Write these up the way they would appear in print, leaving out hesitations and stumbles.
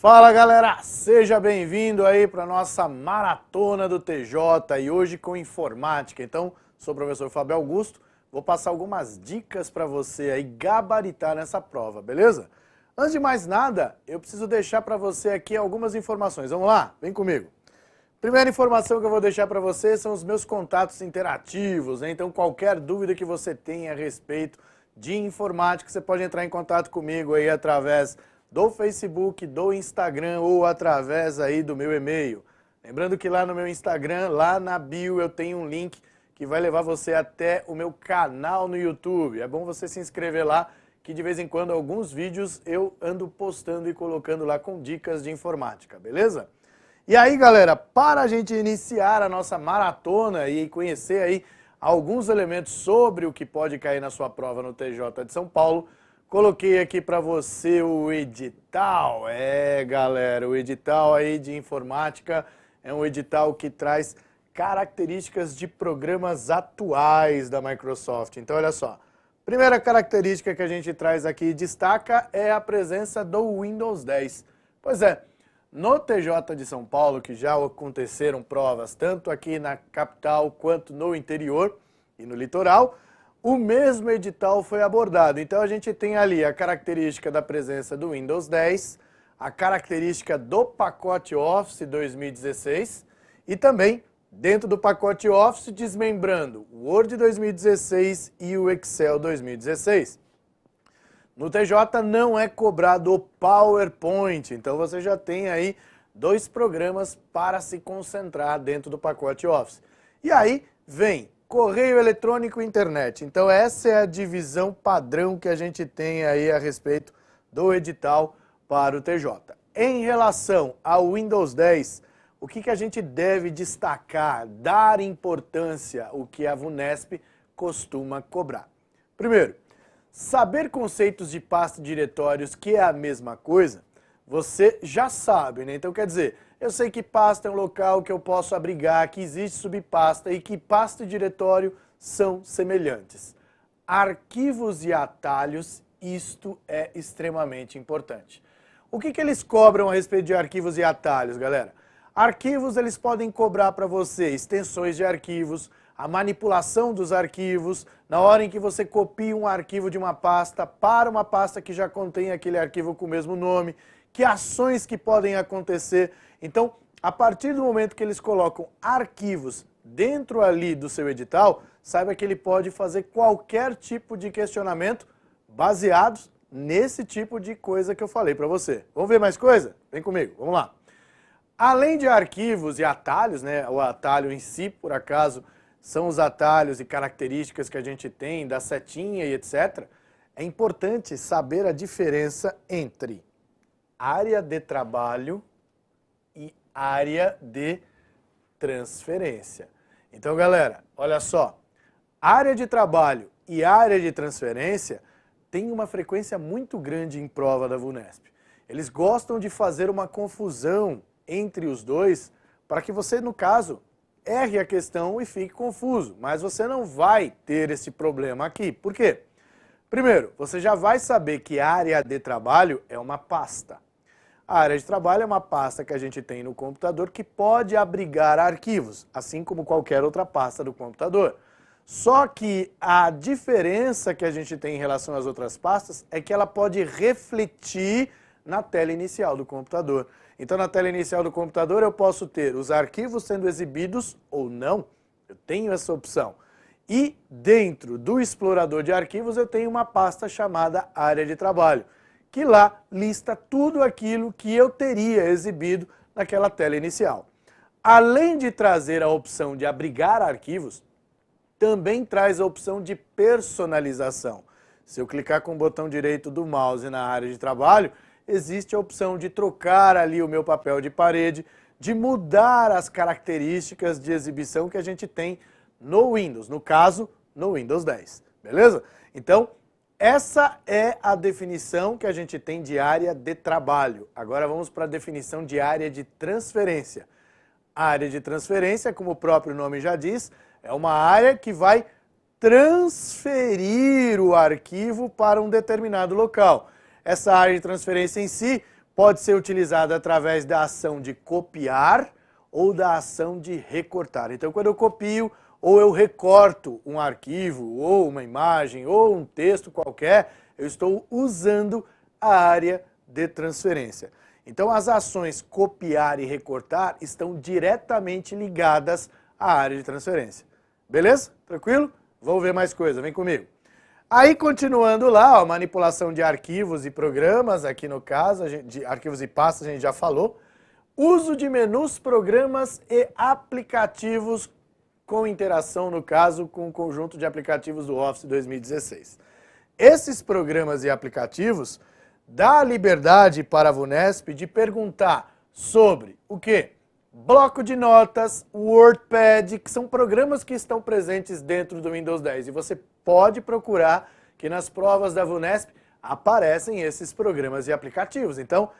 Fala galera, seja bem-vindo aí para nossa maratona do TJ e hoje com informática. Então, sou o professor Fábio Augusto, vou passar algumas dicas para você aí gabaritar nessa prova, beleza? Antes de mais nada, eu preciso deixar para você aqui algumas informações. Vamos lá? Vem comigo. Primeira informação que eu vou deixar para você são os meus contatos interativos, né? Então qualquer dúvida que você tenha a respeito de informática, você pode entrar em contato comigo aí através do Facebook, do Instagram ou através aí do meu e-mail. Lembrando que lá no meu Instagram, lá na bio, eu tenho um link que vai levar você até o meu canal no YouTube. É bom você se inscrever lá, que de vez em quando alguns vídeos eu ando postando e colocando lá com dicas de informática, beleza? E aí, galera, para a gente iniciar a nossa maratona e conhecer aí alguns elementos sobre o que pode cair na sua prova no TJ de São Paulo, coloquei aqui para você o edital. Galera, o edital aí de informática é um edital que traz características de programas atuais da Microsoft. Então, olha só. Primeira característica que a gente traz aqui e destaca é a presença do Windows 10. Pois é, no TJ de São Paulo, que já aconteceram provas tanto aqui na capital quanto no interior e no litoral, o mesmo edital foi abordado. Então a gente tem ali a característica da presença do Windows 10, a característica do pacote Office 2016 e também dentro do pacote Office desmembrando o Word 2016 e o Excel 2016. No TJ não é cobrado o PowerPoint, então você já tem aí dois programas para se concentrar dentro do pacote Office. E aí vem correio eletrônico e internet. Então essa é a divisão padrão que a gente tem aí a respeito do edital para o TJ. Em relação ao Windows 10, o que a gente deve destacar, dar importância, o que a VUNESP costuma cobrar? Primeiro, saber conceitos de pasta e diretórios, que é a mesma coisa, você já sabe, né? Então quer dizer, eu sei que pasta é um local que eu posso abrigar, que existe subpasta e que pasta e diretório são semelhantes. Arquivos e atalhos, isto é extremamente importante. O que eles cobram a respeito de arquivos e atalhos, galera? Arquivos, eles podem cobrar para você extensões de arquivos, a manipulação dos arquivos, na hora em que você copia um arquivo de uma pasta para uma pasta que já contém aquele arquivo com o mesmo nome, que ações que podem acontecer. Então, a partir do momento que eles colocam arquivos dentro ali do seu edital, saiba que ele pode fazer qualquer tipo de questionamento baseados nesse tipo de coisa que eu falei para você. Vamos ver mais coisa? Vem comigo, vamos lá. Além de arquivos e atalhos, né, o atalho em si, por acaso, são os atalhos e características que a gente tem da setinha e etc., é importante saber a diferença entre área de trabalho e área de transferência. Então, galera, olha só, área de trabalho e área de transferência tem uma frequência muito grande em prova da VUNESP. Eles gostam de fazer uma confusão entre os dois para que você, no caso, erre a questão e fique confuso, mas você não vai ter esse problema aqui. Por quê? Primeiro, você já vai saber que a área de trabalho é uma pasta. A área de trabalho é uma pasta que a gente tem no computador que pode abrigar arquivos, assim como qualquer outra pasta do computador. Só que a diferença que a gente tem em relação às outras pastas é que ela pode refletir na tela inicial do computador. Então, na tela inicial do computador, eu posso ter os arquivos sendo exibidos ou não. Eu tenho essa opção. E dentro do explorador de arquivos, eu tenho uma pasta chamada área de trabalho, que lá lista tudo aquilo que eu teria exibido naquela tela inicial. Além de trazer a opção de abrigar arquivos, também traz a opção de personalização. Se eu clicar com o botão direito do mouse na área de trabalho, existe a opção de trocar ali o meu papel de parede, de mudar as características de exibição que a gente tem no Windows, no caso, no Windows 10, beleza? Então, essa é a definição que a gente tem de área de trabalho. Agora vamos para a definição de área de transferência. A área de transferência, como o próprio nome já diz, é uma área que vai transferir o arquivo para um determinado local. Essa área de transferência em si pode ser utilizado através da ação de copiar ou da ação de recortar. Então, quando eu copio ou eu recorto um arquivo, ou uma imagem, ou um texto qualquer, eu estou usando a área de transferência. Então, as ações copiar e recortar estão diretamente ligadas à área de transferência. Beleza? Tranquilo? Vamos ver mais coisa, vem comigo. Aí, continuando lá, ó, manipulação de arquivos e programas, aqui no caso, de arquivos e pastas a gente já falou. Uso de menus, programas e aplicativos com interação, no caso, com o conjunto de aplicativos do Office 2016. Esses programas e aplicativos dá a liberdade para a VUNESP de perguntar sobre o quê? Bloco de notas, WordPad, que são programas que estão presentes dentro do Windows 10. E você pode procurar que nas provas da VUNESP aparecem esses programas e aplicativos. Então,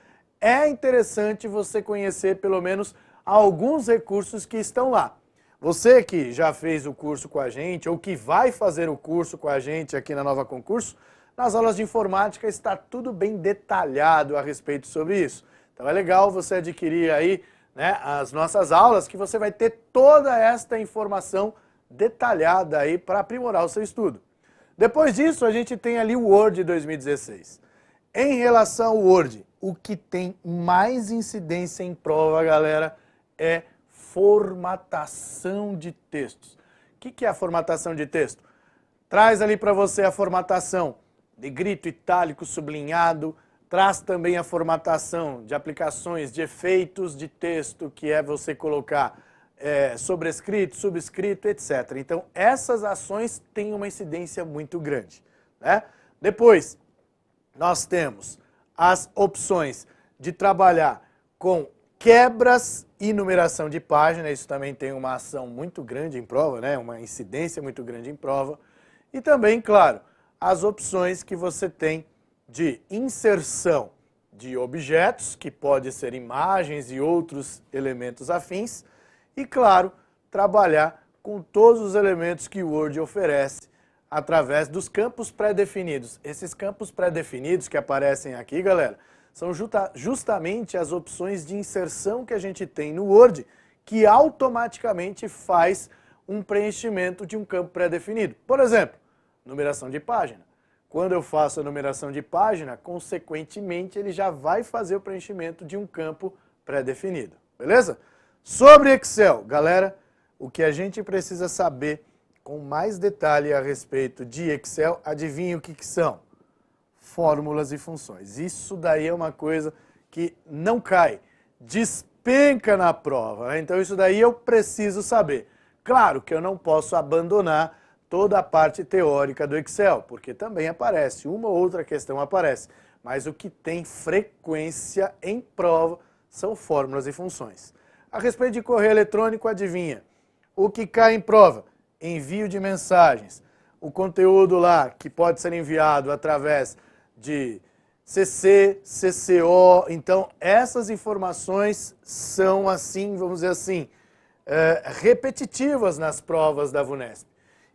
é interessante você conhecer pelo menos alguns recursos que estão lá. Você que já fez o curso com a gente ou que vai fazer o curso com a gente aqui na Nova Concurso, nas aulas de informática está tudo bem detalhado a respeito sobre isso. Então é legal você adquirir aí, né, as nossas aulas, que você vai ter toda esta informação detalhada aí para aprimorar o seu estudo. Depois disso, a gente tem ali o Word 2016. Em relação ao Word, o que tem mais incidência em prova, galera, é formatação de textos. O que é a formatação de texto? Traz ali para você a formatação negrito, itálico, sublinhado, traz também a formatação de aplicações, de efeitos de texto, que é você colocar sobrescrito, subscrito, etc. Então, essas ações têm uma incidência muito grande, né? Depois, nós temos as opções de trabalhar com quebras e numeração de página, isso também tem uma ação muito grande em prova, né? Uma incidência muito grande em prova. E também, claro, as opções que você tem de inserção de objetos, que pode ser imagens e outros elementos afins, e, claro, trabalhar com todos os elementos que o Word oferece através dos campos pré-definidos. Esses campos pré-definidos que aparecem aqui, galera, são justamente as opções de inserção que a gente tem no Word, que automaticamente faz um preenchimento de um campo pré-definido. Por exemplo, numeração de página. Quando eu faço a numeração de página, consequentemente, ele já vai fazer o preenchimento de um campo pré-definido. Beleza? Sobre Excel, galera, o que a gente precisa saber com mais detalhe a respeito de Excel, adivinha o que são? Fórmulas e funções. Isso daí é uma coisa que não cai, despenca na prova, né? Então isso daí eu preciso saber. Claro que eu não posso abandonar toda a parte teórica do Excel, porque também aparece, uma ou outra questão aparece, mas o que tem frequência em prova são fórmulas e funções. A respeito de correio eletrônico, adivinha? O que cai em prova? Envio de mensagens. O conteúdo lá que pode ser enviado através de CC, CCO, então essas informações são assim, vamos dizer assim, repetitivas nas provas da VUNESP.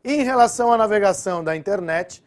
E em relação à navegação da internet,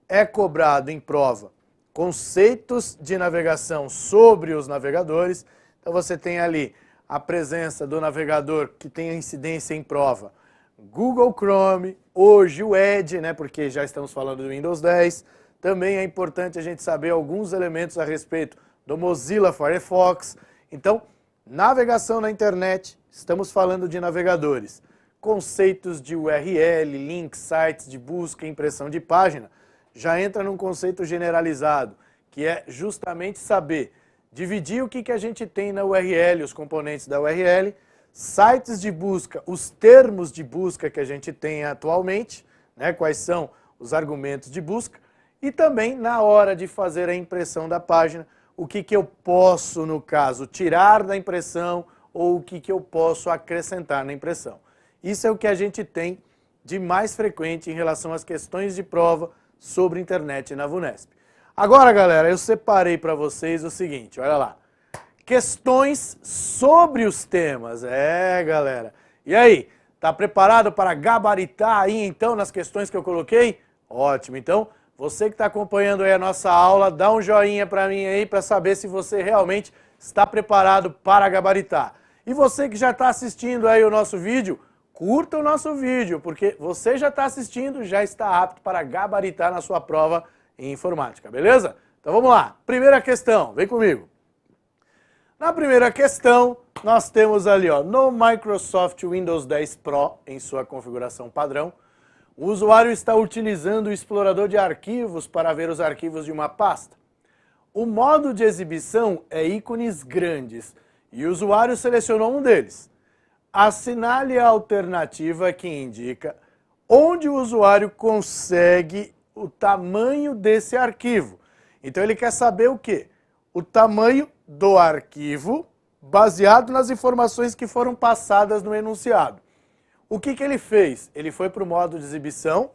é cobrado em prova conceitos de navegação sobre os navegadores. Então você tem ali a presença do navegador que tem a incidência em prova. Google Chrome, hoje o Edge, né, porque já estamos falando do Windows 10. Também é importante a gente saber alguns elementos a respeito do Mozilla Firefox. Então, navegação na internet, estamos falando de navegadores. Conceitos de URL, links, sites de busca e impressão de página, já entra num conceito generalizado, que é justamente saber dividir o que a gente tem na URL, os componentes da URL, sites de busca, os termos de busca que a gente tem atualmente, né, quais são os argumentos de busca, e também na hora de fazer a impressão da página, o que eu posso, no caso, tirar da impressão ou o que eu posso acrescentar na impressão. Isso é o que a gente tem de mais frequente em relação às questões de prova sobre internet na VUNESP. Agora, galera, eu separei para vocês o seguinte, olha lá. Questões sobre os temas. Galera. E aí, tá preparado para gabaritar aí, então, nas questões que eu coloquei? Ótimo. Então, Você que está acompanhando aí a nossa aula, dá um joinha para mim aí para saber se você realmente está preparado para gabaritar. E você que já está assistindo aí o nosso vídeo, curta o nosso vídeo, porque você já está assistindo, já está apto para gabaritar na sua prova em informática, beleza? Então vamos lá, primeira questão, vem comigo. Na primeira questão, nós temos ali, ó, no Microsoft Windows 10 Pro, em sua configuração padrão, o usuário está utilizando o explorador de arquivos para ver os arquivos de uma pasta. O modo de exibição é ícones grandes e o usuário selecionou um deles. Assinale a alternativa que indica onde o usuário consegue o tamanho desse arquivo. Então ele quer saber o quê? O tamanho do arquivo baseado nas informações que foram passadas no enunciado. O que ele fez? Ele foi para o modo de exibição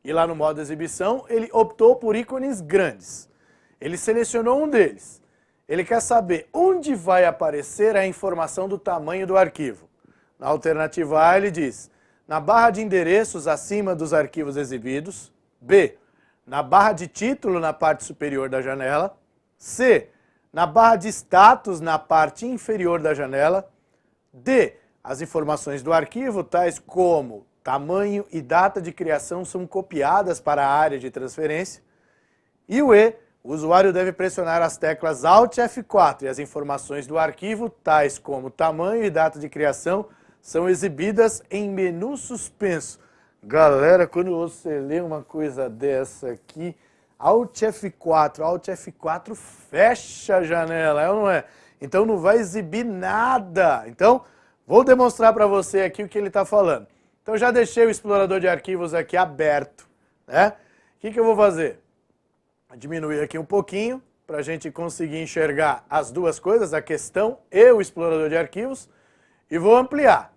e lá no modo de exibição ele optou por ícones grandes. Ele selecionou um deles. Ele quer saber onde vai aparecer a informação do tamanho do arquivo. Na alternativa A ele diz, na barra de endereços acima dos arquivos exibidos. B, na barra de título na parte superior da janela. C, na barra de status na parte inferior da janela. D, as informações do arquivo, tais como tamanho e data de criação, são copiadas para a área de transferência. E o E, o usuário deve pressionar as teclas Alt F4 e as informações do arquivo, tais como tamanho e data de criação, são exibidas em menu suspenso. Galera, quando você lê uma coisa dessa aqui, Alt F4 fecha a janela, é ou não é? Então não vai exibir nada. Então, vou demonstrar para você aqui o que ele está falando. Então já deixei o explorador de arquivos aqui aberto, né? O que eu vou fazer? Vou diminuir aqui um pouquinho para a gente conseguir enxergar as duas coisas, a questão e o explorador de arquivos, e vou ampliar.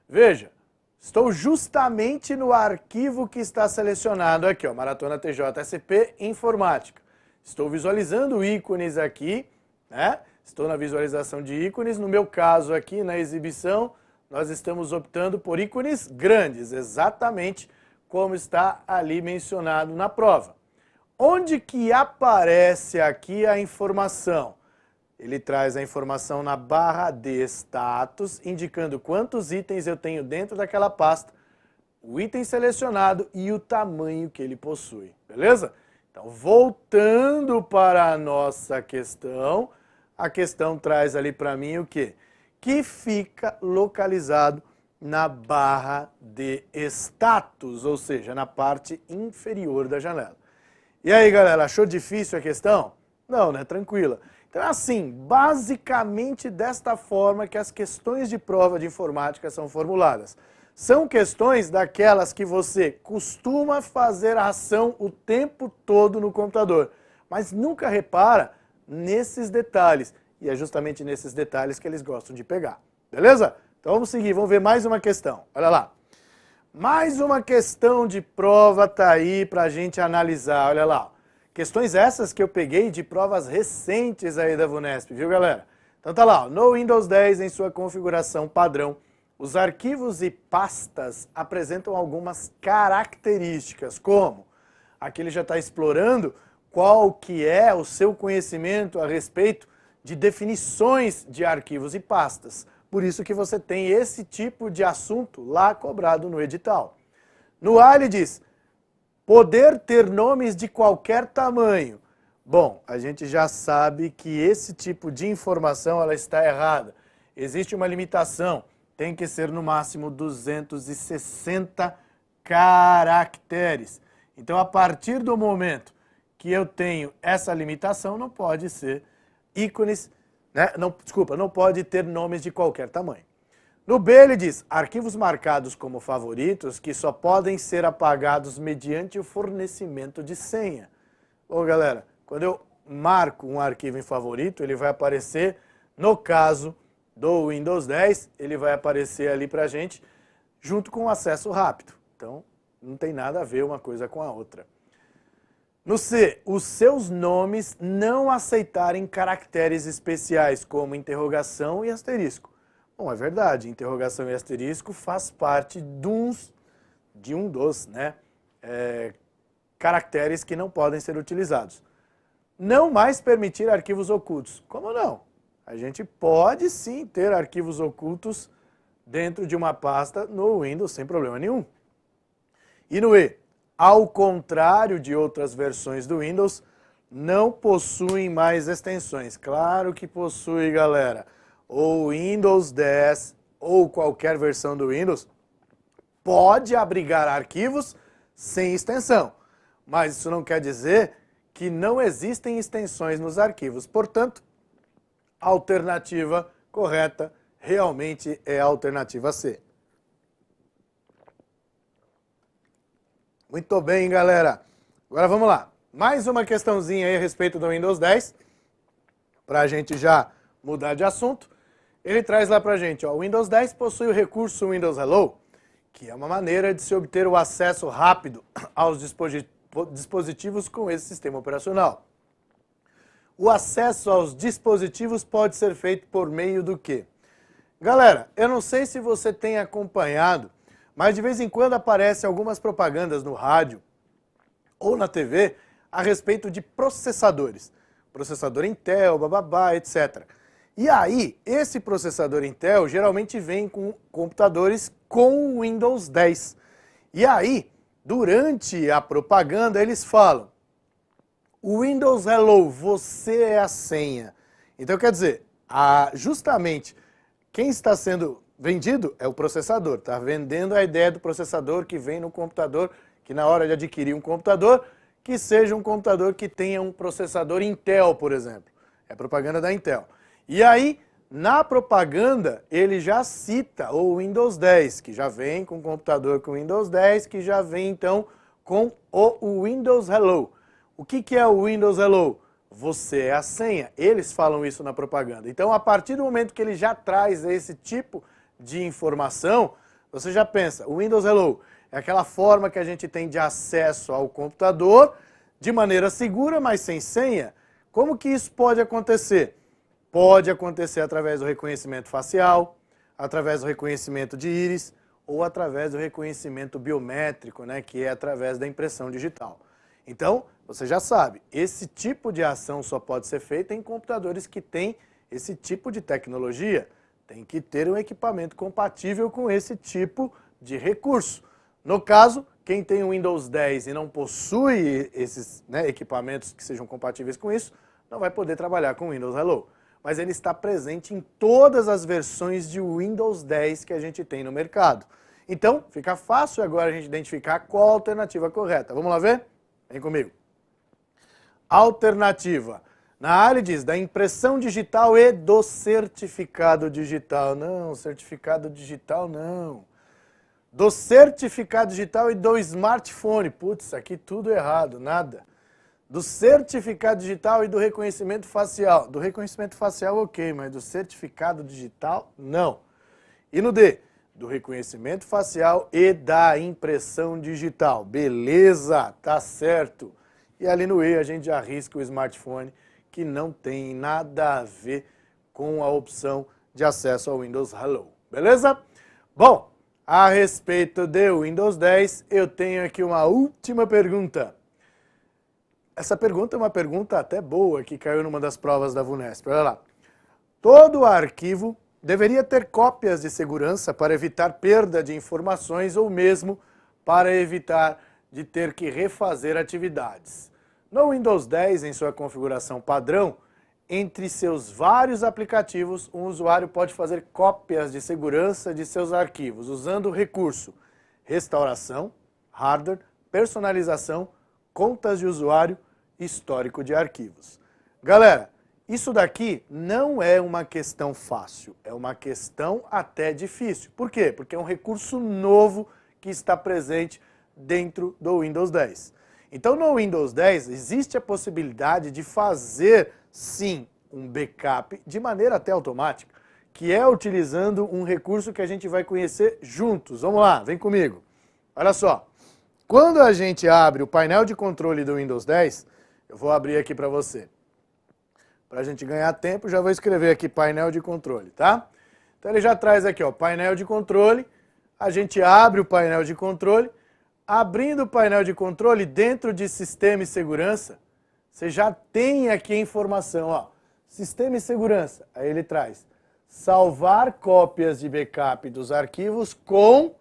Veja, estou justamente no arquivo que está selecionado aqui, ó, Maratona TJSP Informática. Estou visualizando ícones aqui, né? Estou na visualização de ícones. No meu caso aqui, na exibição, nós estamos optando por ícones grandes, exatamente como está ali mencionado na prova. Onde que aparece aqui a informação? Ele traz a informação na barra de status, indicando quantos itens eu tenho dentro daquela pasta, o item selecionado e o tamanho que ele possui, beleza? Então, voltando para a nossa questão, a questão traz ali para mim o quê? Que fica localizado na barra de status, ou seja, na parte inferior da janela. E aí, galera, achou difícil a questão? Não, né? Tranquila. Então é assim, basicamente desta forma que as questões de prova de informática são formuladas. São questões daquelas que você costuma fazer a ação o tempo todo no computador, mas nunca repara nesses detalhes. E é justamente nesses detalhes que eles gostam de pegar. Beleza? Então vamos seguir, vamos ver mais uma questão. Olha lá. Mais uma questão de prova tá aí pra gente analisar. Olha lá. Questões essas que eu peguei de provas recentes aí da VUNESP, viu, galera? Então tá lá, ó, no Windows 10, em sua configuração padrão, os arquivos e pastas apresentam algumas características, como aqui ele já está explorando qual que é o seu conhecimento a respeito de definições de arquivos e pastas. Por isso que você tem esse tipo de assunto lá cobrado no edital. No A ele diz, poder ter nomes de qualquer tamanho. Bom, a gente já sabe que esse tipo de informação ela está errada. Existe uma limitação, tem que ser no máximo 260 caracteres. Então, a partir do momento que eu tenho essa limitação, não pode ser ícones, né? Não pode ter nomes de qualquer tamanho. No B ele diz, arquivos marcados como favoritos que só podem ser apagados mediante o fornecimento de senha. Bom, galera, quando eu marco um arquivo em favorito, ele vai aparecer, no caso do Windows 10, ele vai aparecer ali pra gente junto com o acesso rápido. Então, não tem nada a ver uma coisa com a outra. No C, os seus nomes não aceitarem caracteres especiais como interrogação e asterisco. Bom, é verdade, interrogação e asterisco faz parte de um dos, né, caracteres que não podem ser utilizados. Não mais permitir arquivos ocultos. Como não? A gente pode sim ter arquivos ocultos dentro de uma pasta no Windows sem problema nenhum. E no E, ao contrário de outras versões do Windows, não possuem mais extensões. Claro que possui, galera. O Windows 10 ou qualquer versão do Windows pode abrigar arquivos sem extensão. Mas isso não quer dizer que não existem extensões nos arquivos. Portanto, a alternativa correta realmente é a alternativa C. Muito bem, galera. Agora vamos lá. Mais uma questãozinha aí a respeito do Windows 10, para a gente já mudar de assunto. Ele traz lá para a gente, ó, o Windows 10 possui o recurso Windows Hello, que é uma maneira de se obter o acesso rápido aos dispositivos com esse sistema operacional. O acesso aos dispositivos pode ser feito por meio do quê? Galera, eu não sei se você tem acompanhado, mas de vez em quando aparecem algumas propagandas no rádio ou na TV a respeito de processadores. Processador Intel, bababá, etc. E aí, esse processador Intel geralmente vem com computadores com Windows 10. E aí, durante a propaganda, eles falam: o Windows Hello, você é a senha. Então, quer dizer, justamente quem está sendo vendido é o processador. Está vendendo a ideia do processador que vem no computador, que na hora de adquirir um computador, que seja um computador que tenha um processador Intel, por exemplo. É propaganda da Intel. E aí, na propaganda, ele já cita o Windows 10, que já vem com computador com Windows 10, que já vem então com o Windows Hello. O que é o Windows Hello? Você é a senha. Eles falam isso na propaganda. Então, a partir do momento que ele já traz esse tipo de informação, você já pensa, o Windows Hello é aquela forma que a gente tem de acesso ao computador de maneira segura, mas sem senha. Como que isso pode acontecer? Pode acontecer através do reconhecimento facial, através do reconhecimento de íris ou através do reconhecimento biométrico, né, que é através da impressão digital. Então, você já sabe, esse tipo de ação só pode ser feita em computadores que têm esse tipo de tecnologia. Tem que ter um equipamento compatível com esse tipo de recurso. No caso, quem tem o Windows 10 e não possui esses equipamentos que sejam compatíveis com isso, não vai poder trabalhar com o Windows Hello. Mas ele está presente em todas as versões de Windows 10 que a gente tem no mercado. Então, fica fácil agora a gente identificar qual a alternativa correta. Vamos lá ver? Vem comigo. Alternativa. Na área diz da impressão digital e do certificado digital. Não, certificado digital não. Do certificado digital e do smartphone. Putz, aqui tudo errado, nada. Do certificado digital e do reconhecimento facial. Do reconhecimento facial, ok, mas do certificado digital, não. E no D? Do reconhecimento facial e da impressão digital. Beleza, tá certo. E ali no E a gente já arrisca o smartphone, que não tem nada a ver com a opção de acesso ao Windows Hello. Beleza? Bom, a respeito do Windows 10, eu tenho aqui uma última pergunta. Essa pergunta é uma pergunta até boa, que caiu numa das provas da VUNESP. Olha lá. Todo arquivo deveria ter cópias de segurança para evitar perda de informações ou mesmo para evitar de ter que refazer atividades. No Windows 10, em sua configuração padrão, entre seus vários aplicativos, um usuário pode fazer cópias de segurança de seus arquivos, usando o recurso restauração, hardware, personalização, contas de usuário, histórico de arquivos. Galera, isso daqui não é uma questão fácil, é uma questão até difícil. Por quê? Porque é um recurso novo que está presente dentro do Windows 10. Então, no Windows 10, existe a possibilidade de fazer, sim, um backup de maneira até automática, que é utilizando um recurso que a gente vai conhecer juntos. Vamos lá, vem comigo. Olha só, quando a gente abre o painel de controle do Windows 10, eu vou abrir aqui para você. Para a gente ganhar tempo, já vou escrever aqui painel de controle, tá? Então ele já traz aqui, ó, painel de controle. A gente abre o painel de controle. Abrindo o painel de controle, dentro de Sistema e Segurança, você já tem aqui a informação, ó. Sistema e Segurança, aí ele traz salvar cópias de backup dos arquivos com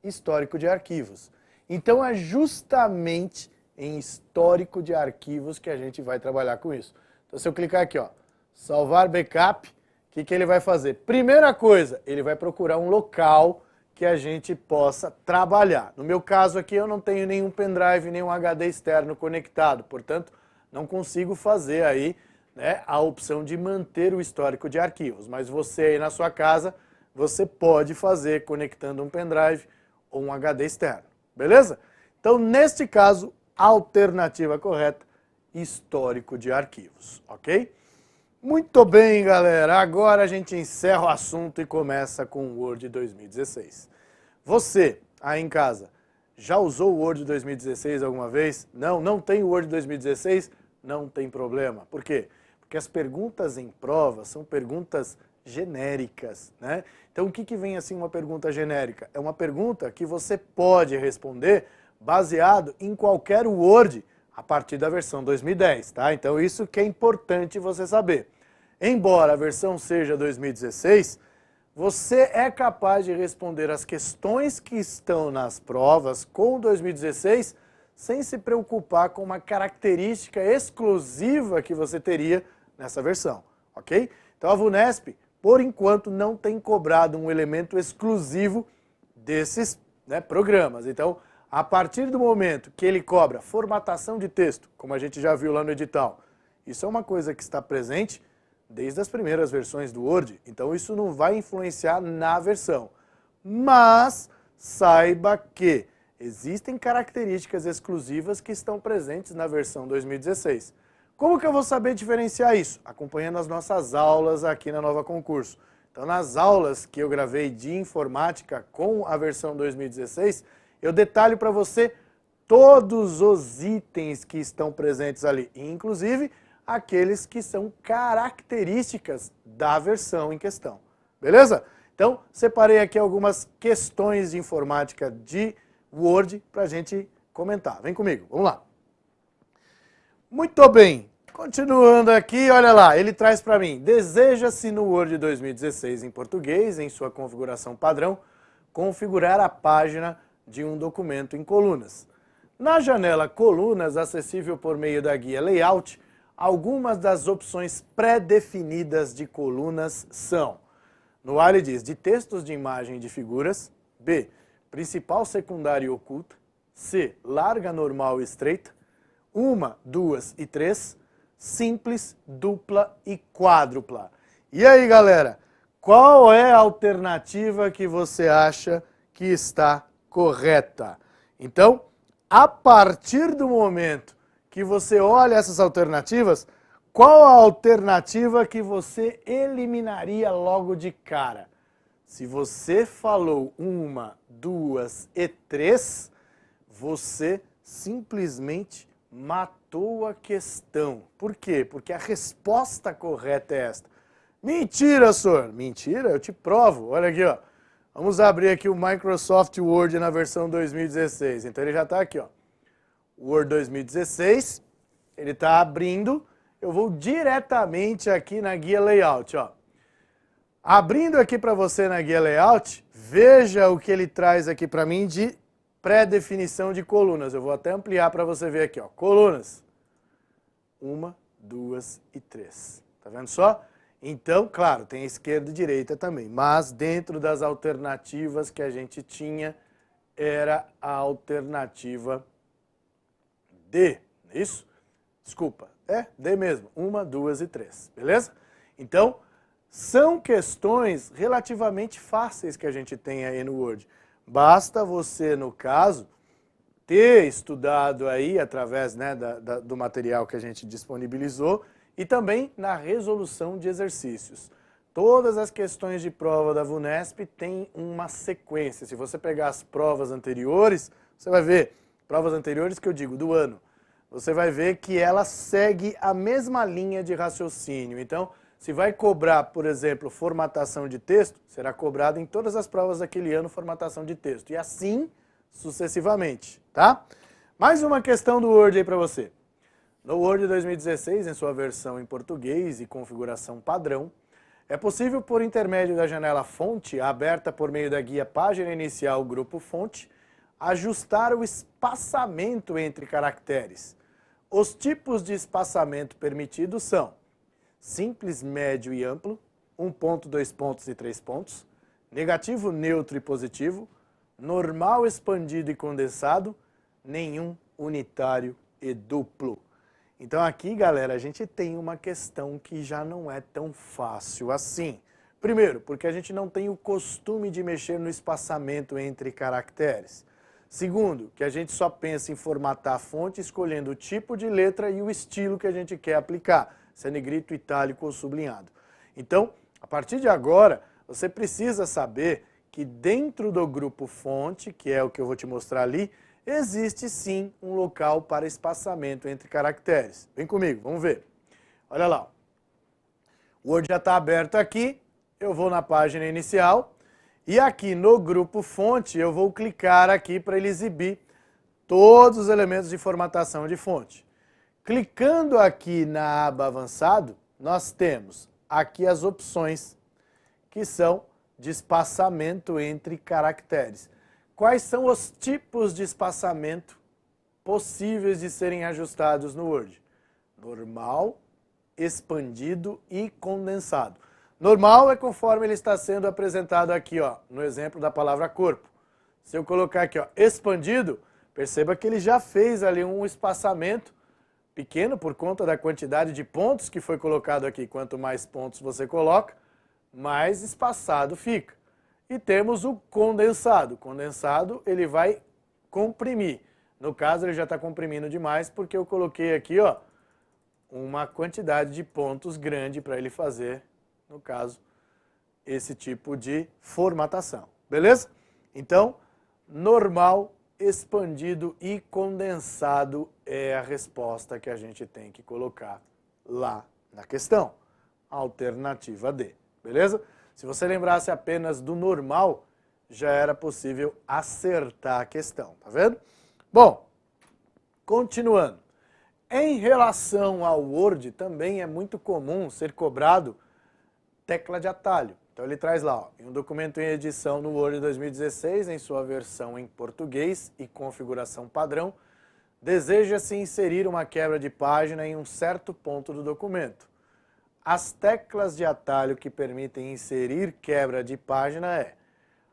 histórico de arquivos. Então é justamente em histórico de arquivos que a gente vai trabalhar com isso. Então se eu clicar aqui, ó, salvar backup, o que ele vai fazer? Primeira coisa, ele vai procurar um local que a gente possa trabalhar. No meu caso aqui eu não tenho nenhum pendrive, nenhum HD externo conectado, portanto não consigo fazer aí, né, a opção de manter o histórico de arquivos. Mas você aí na sua casa, você pode fazer conectando um pendrive ou um HD externo, beleza? Então neste caso, a alternativa correta, histórico de arquivos, ok? Muito bem, galera, agora a gente encerra o assunto e começa com o Word 2016. Você, aí em casa, já usou o Word 2016 alguma vez? Não tem o Word 2016? Não tem problema. Por quê? Porque as perguntas em prova são perguntas genéricas, né? Então o que vem assim uma pergunta genérica? É uma pergunta que você pode responder baseado em qualquer Word a partir da versão 2010, tá? Então isso que é importante você saber. Embora a versão seja 2016, você é capaz de responder as questões que estão nas provas com 2016 sem se preocupar com uma característica exclusiva que você teria nessa versão, ok? Então a VUNESP, por enquanto, não tem cobrado um elemento exclusivo desses, né, programas. Então, a partir do momento que ele cobra formatação de texto, como a gente já viu lá no edital, isso é uma coisa que está presente desde as primeiras versões do Word, então isso não vai influenciar na versão. Mas saiba que existem características exclusivas que estão presentes na versão 2016. Como que eu vou saber diferenciar isso? Acompanhando as nossas aulas aqui na Nova Concurso. Então nas aulas que eu gravei de informática com a versão 2016, eu detalho para você todos os itens que estão presentes ali, inclusive aqueles que são características da versão em questão. Beleza? Então, separei aqui algumas questões de informática de Word para a gente comentar. Vem comigo, vamos lá. Muito bem, continuando aqui, olha lá, ele traz para mim, deseja-se no Word 2016 em português, em sua configuração padrão, configurar a página de um documento em colunas. Na janela Colunas, acessível por meio da guia Layout, algumas das opções pré-definidas de colunas são: no A ele diz de textos de imagem e de figuras, B, principal, secundária e oculta, C, larga, normal e estreita, uma, duas e três, simples, dupla e quádrupla. E aí, galera, qual é a alternativa que você acha que está correta? Então, a partir do momento que você olha essas alternativas, qual a alternativa que você eliminaria logo de cara? Se você falou uma, duas e três, você simplesmente matou a questão. Por quê? Porque a resposta correta é esta. Mentira, senhor! Mentira? Eu te provo. Olha aqui, ó. Vamos abrir aqui o Microsoft Word na versão 2016. Então ele já está aqui, ó. Word 2016, ele está abrindo, eu vou diretamente aqui na guia Layout, ó. Abrindo aqui para você na guia Layout, veja o que ele traz aqui para mim de pré-definição de colunas. Eu vou até ampliar para você ver aqui, ó. Colunas. Uma, duas e três. Tá vendo só? Então, claro, tem esquerda e direita também, mas dentro das alternativas que a gente tinha, era a alternativa D, não é isso? Desculpa, D mesmo, uma, duas e três, beleza? Então, são questões relativamente fáceis que a gente tem aí no Word. Basta você, no caso, ter estudado aí através, né, do material que a gente disponibilizou e também na resolução de exercícios. Todas as questões de prova da VUNESP têm uma sequência. Se você pegar as provas anteriores, você vai ver, provas anteriores que eu digo, do ano, você vai ver que ela segue a mesma linha de raciocínio. Então, se vai cobrar, por exemplo, formatação de texto, será cobrado em todas as provas daquele ano formatação de texto. E assim sucessivamente, tá? Mais uma questão do Word aí para você. No Word 2016, em sua versão em português e configuração padrão, é possível, por intermédio da janela Fonte, aberta por meio da guia Página Inicial Grupo Fonte, ajustar o espaçamento entre caracteres. Os tipos de espaçamento permitidos são simples, médio e amplo, 1 ponto, 2 pontos e 3 pontos, negativo, neutro e positivo, normal, expandido e condensado, nenhum, unitário e duplo. Então aqui, galera, a gente tem uma questão que já não é tão fácil assim. Primeiro, porque a gente não tem o costume de mexer no espaçamento entre caracteres. Segundo, que a gente só pensa em formatar a fonte escolhendo o tipo de letra e o estilo que a gente quer aplicar, se é negrito, itálico ou sublinhado. Então, a partir de agora, você precisa saber que dentro do grupo fonte, que é o que eu vou te mostrar ali, existe sim um local para espaçamento entre caracteres. Vem comigo, vamos ver. Olha lá. O Word já está aberto aqui, eu vou na página inicial e aqui no grupo fonte eu vou clicar aqui para ele exibir todos os elementos de formatação de fonte. Clicando aqui na aba avançado, nós temos aqui as opções que são de espaçamento entre caracteres. Quais são os tipos de espaçamento possíveis de serem ajustados no Word? Normal, expandido e condensado. Normal é conforme ele está sendo apresentado aqui, ó, no exemplo da palavra corpo. Se eu colocar aqui, ó, expandido, perceba que ele já fez ali um espaçamento pequeno por conta da quantidade de pontos que foi colocado aqui. Quanto mais pontos você coloca, mais espaçado fica. E temos o condensado. Condensado, ele vai comprimir. No caso, ele já está comprimindo demais porque eu coloquei aqui, ó, uma quantidade de pontos grande para ele fazer, no caso, esse tipo de formatação. Beleza? Então, normal, expandido e condensado é a resposta que a gente tem que colocar lá na questão. Alternativa D. Beleza? Se você lembrasse apenas do normal, já era possível acertar a questão, tá vendo? Bom, continuando. Em relação ao Word, também é muito comum ser cobrado tecla de atalho. Então ele traz lá, ó, em um documento em edição no Word 2016, em sua versão em português e configuração padrão, deseja-se inserir uma quebra de página em um certo ponto do documento. As teclas de atalho que permitem inserir quebra de página é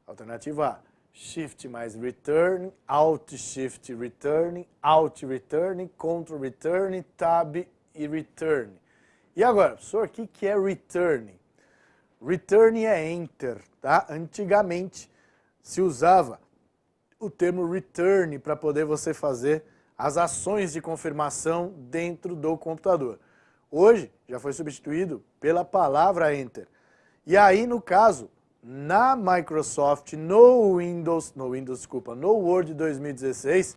alternativa A, Shift mais Return, Alt Shift Return, Alt Return, Ctrl Return, Tab e Return. E agora, professor, o que é Return? Return é Enter, tá? Antigamente se usava o termo Return para poder você fazer as ações de confirmação dentro do computador. Hoje já foi substituído pela palavra Enter. E aí, no caso, na Microsoft, no Word 2016,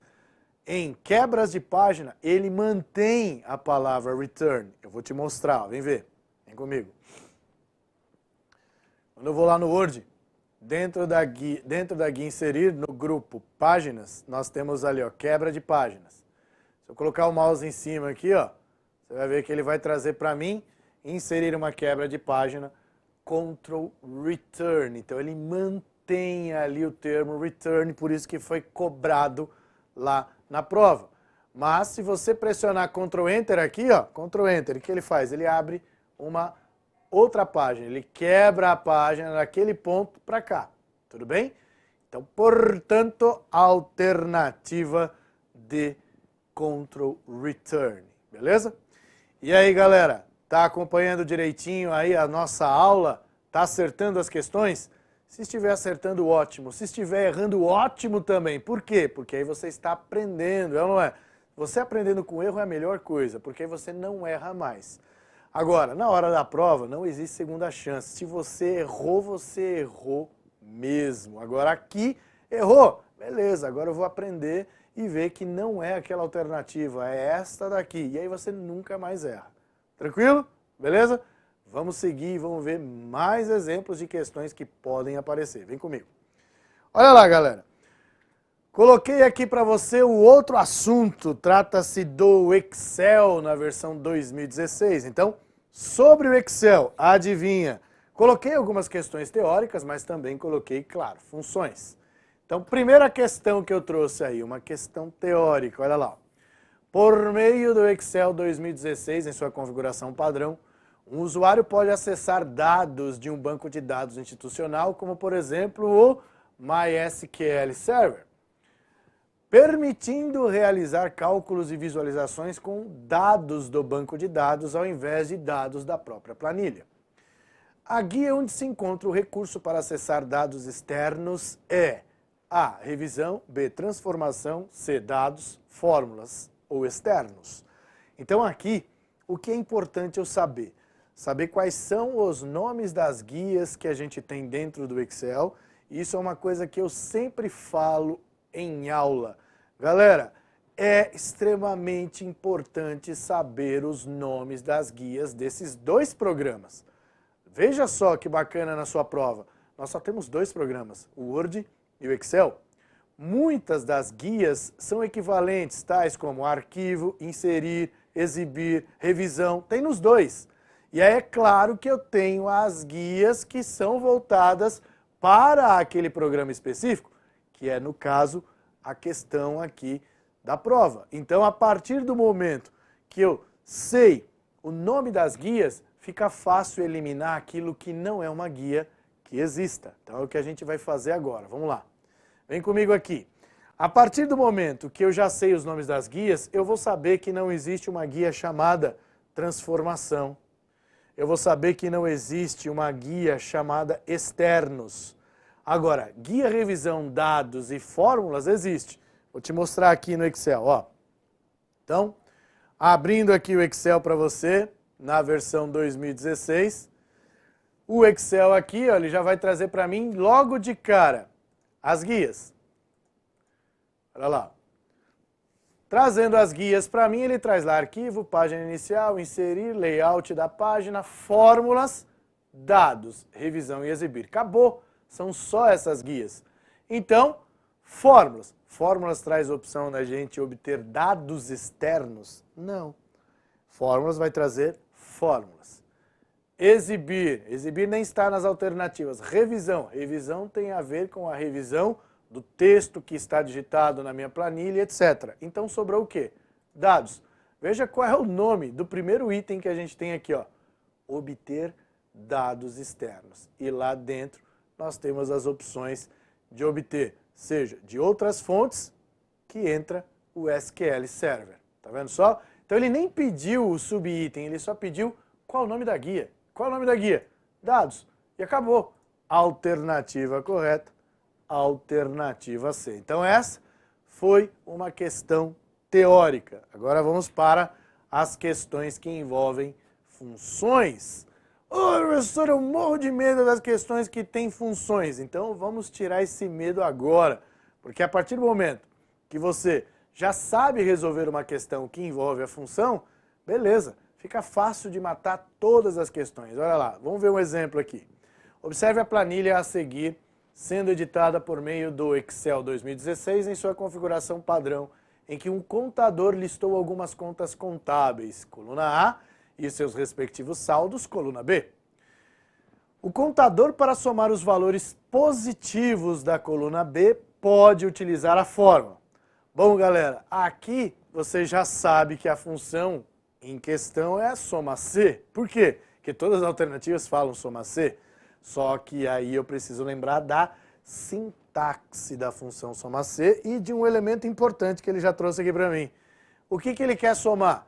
em quebras de página, ele mantém a palavra Return. Eu vou te mostrar, ó, vem ver, vem comigo. Quando eu vou lá no Word, dentro da guia inserir no grupo páginas, nós temos ali, ó, quebra de páginas. Se eu colocar o mouse em cima aqui, ó, você vai ver que ele vai trazer para mim, inserir uma quebra de página, Ctrl Return. Então ele mantém ali o termo Return, por isso que foi cobrado lá na prova. Mas se você pressionar Ctrl Enter aqui, ó, Ctrl Enter, o que ele faz? Ele abre uma outra página, ele quebra a página daquele ponto para cá, tudo bem? Então, portanto, alternativa de Ctrl Return, beleza? E aí, galera, tá acompanhando direitinho aí a nossa aula? Tá acertando as questões? Se estiver acertando, ótimo. Se estiver errando, ótimo também. Por quê? Porque aí você está aprendendo, é ou não é? Você aprendendo com erro é a melhor coisa, porque aí você não erra mais. Agora, na hora da prova, não existe segunda chance. Se você errou mesmo. Agora aqui, errou. Beleza, agora eu vou aprender e ver que não é aquela alternativa, é esta daqui. E aí você nunca mais erra. Tranquilo? Beleza? Vamos seguir e vamos ver mais exemplos de questões que podem aparecer. Vem comigo. Olha lá, galera. Coloquei aqui para você o outro assunto, trata-se do Excel na versão 2016. Então, sobre o Excel, adivinha? Coloquei algumas questões teóricas, mas também coloquei, claro, funções. Então, primeira questão que eu trouxe aí, uma questão teórica, olha lá. Por meio do Excel 2016, em sua configuração padrão, um usuário pode acessar dados de um banco de dados institucional, como por exemplo o MySQL Server, permitindo realizar cálculos e visualizações com dados do banco de dados ao invés de dados da própria planilha. A guia onde se encontra o recurso para acessar dados externos é A. Revisão, B. Transformação, C. Dados, fórmulas ou externos. Então aqui, o que é importante eu saber? Saber quais são os nomes das guias que a gente tem dentro do Excel. Isso é uma coisa que eu sempre falo em aula. Galera, é extremamente importante saber os nomes das guias desses dois programas. Veja só que bacana na sua prova. Nós só temos dois programas, o Word e o Excel. Muitas das guias são equivalentes, tais como arquivo, inserir, exibir, revisão, tem nos dois. E aí é claro que eu tenho as guias que são voltadas para aquele programa específico, que é, no caso, a questão aqui da prova. Então, a partir do momento que eu sei o nome das guias, fica fácil eliminar aquilo que não é uma guia que exista. Então, é o que a gente vai fazer agora. Vamos lá. Vem comigo aqui. A partir do momento que eu já sei os nomes das guias, eu vou saber que não existe uma guia chamada transformação. Eu vou saber que não existe uma guia chamada externos. Agora, guia, revisão, dados e fórmulas existe. Vou te mostrar aqui no Excel, ó. Então, abrindo aqui o Excel para você, na versão 2016. O Excel aqui, ó, ele já vai trazer para mim logo de cara as guias. Olha lá. Trazendo as guias para mim, ele traz lá arquivo, página inicial, inserir, layout da página, fórmulas, dados, revisão e exibir. Acabou. São só essas guias. Então, fórmulas. Fórmulas traz a opção da gente obter dados externos? Não. Fórmulas vai trazer fórmulas. Exibir. Exibir nem está nas alternativas. Revisão. Revisão tem a ver com a revisão do texto que está digitado na minha planilha, etc. Então sobrou o quê? Dados. Veja qual é o nome do primeiro item que a gente tem aqui, ó. Obter dados externos. E lá dentro nós temos as opções de obter, seja de outras fontes, que entra o SQL Server. Tá vendo só? Então ele nem pediu o subitem, ele só pediu qual o nome da guia. Qual é o nome da guia? Dados. E acabou. Alternativa correta, alternativa C. Então essa foi uma questão teórica. Agora vamos para as questões que envolvem funções. Ô, professor, eu morro de medo das questões que têm funções. Então vamos tirar esse medo agora. Porque a partir do momento que você já sabe resolver uma questão que envolve a função, beleza, fica fácil de matar todas as questões. Olha lá, vamos ver um exemplo aqui. Observe a planilha a seguir, sendo editada por meio do Excel 2016 em sua configuração padrão, em que um contador listou algumas contas contábeis, coluna A, e seus respectivos saldos, coluna B. O contador, para somar os valores positivos da coluna B, pode utilizar a fórmula. Bom, galera, aqui você já sabe que a função em questão é a soma C. Por quê? Porque todas as alternativas falam soma C. Só que aí eu preciso lembrar da sintaxe da função soma C e de um elemento importante que ele já trouxe aqui para mim. O que ele quer somar?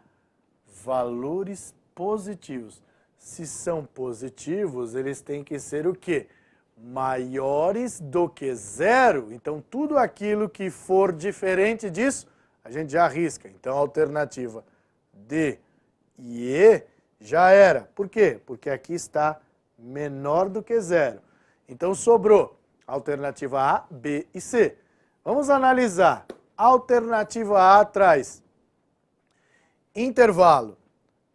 Valores positivos. Se são positivos, eles têm que ser o quê? Maiores do que zero. Então, tudo aquilo que for diferente disso, a gente já arrisca. Então, a alternativa D e E já era. Por quê? Porque aqui está menor do que zero. Então, sobrou alternativa A, B e C. Vamos analisar. A alternativa A traz intervalo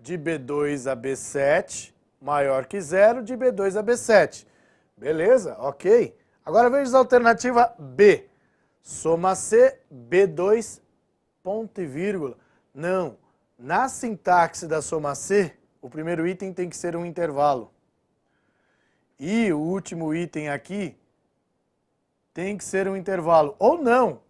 de B2 a B7 maior que zero, de B2 a B7. Beleza? Ok. Agora veja a alternativa B. soma C, B2, ponto e vírgula. Não, na sintaxe da soma C, o primeiro item tem que ser um intervalo. E o último item aqui tem que ser um intervalo. Ou não,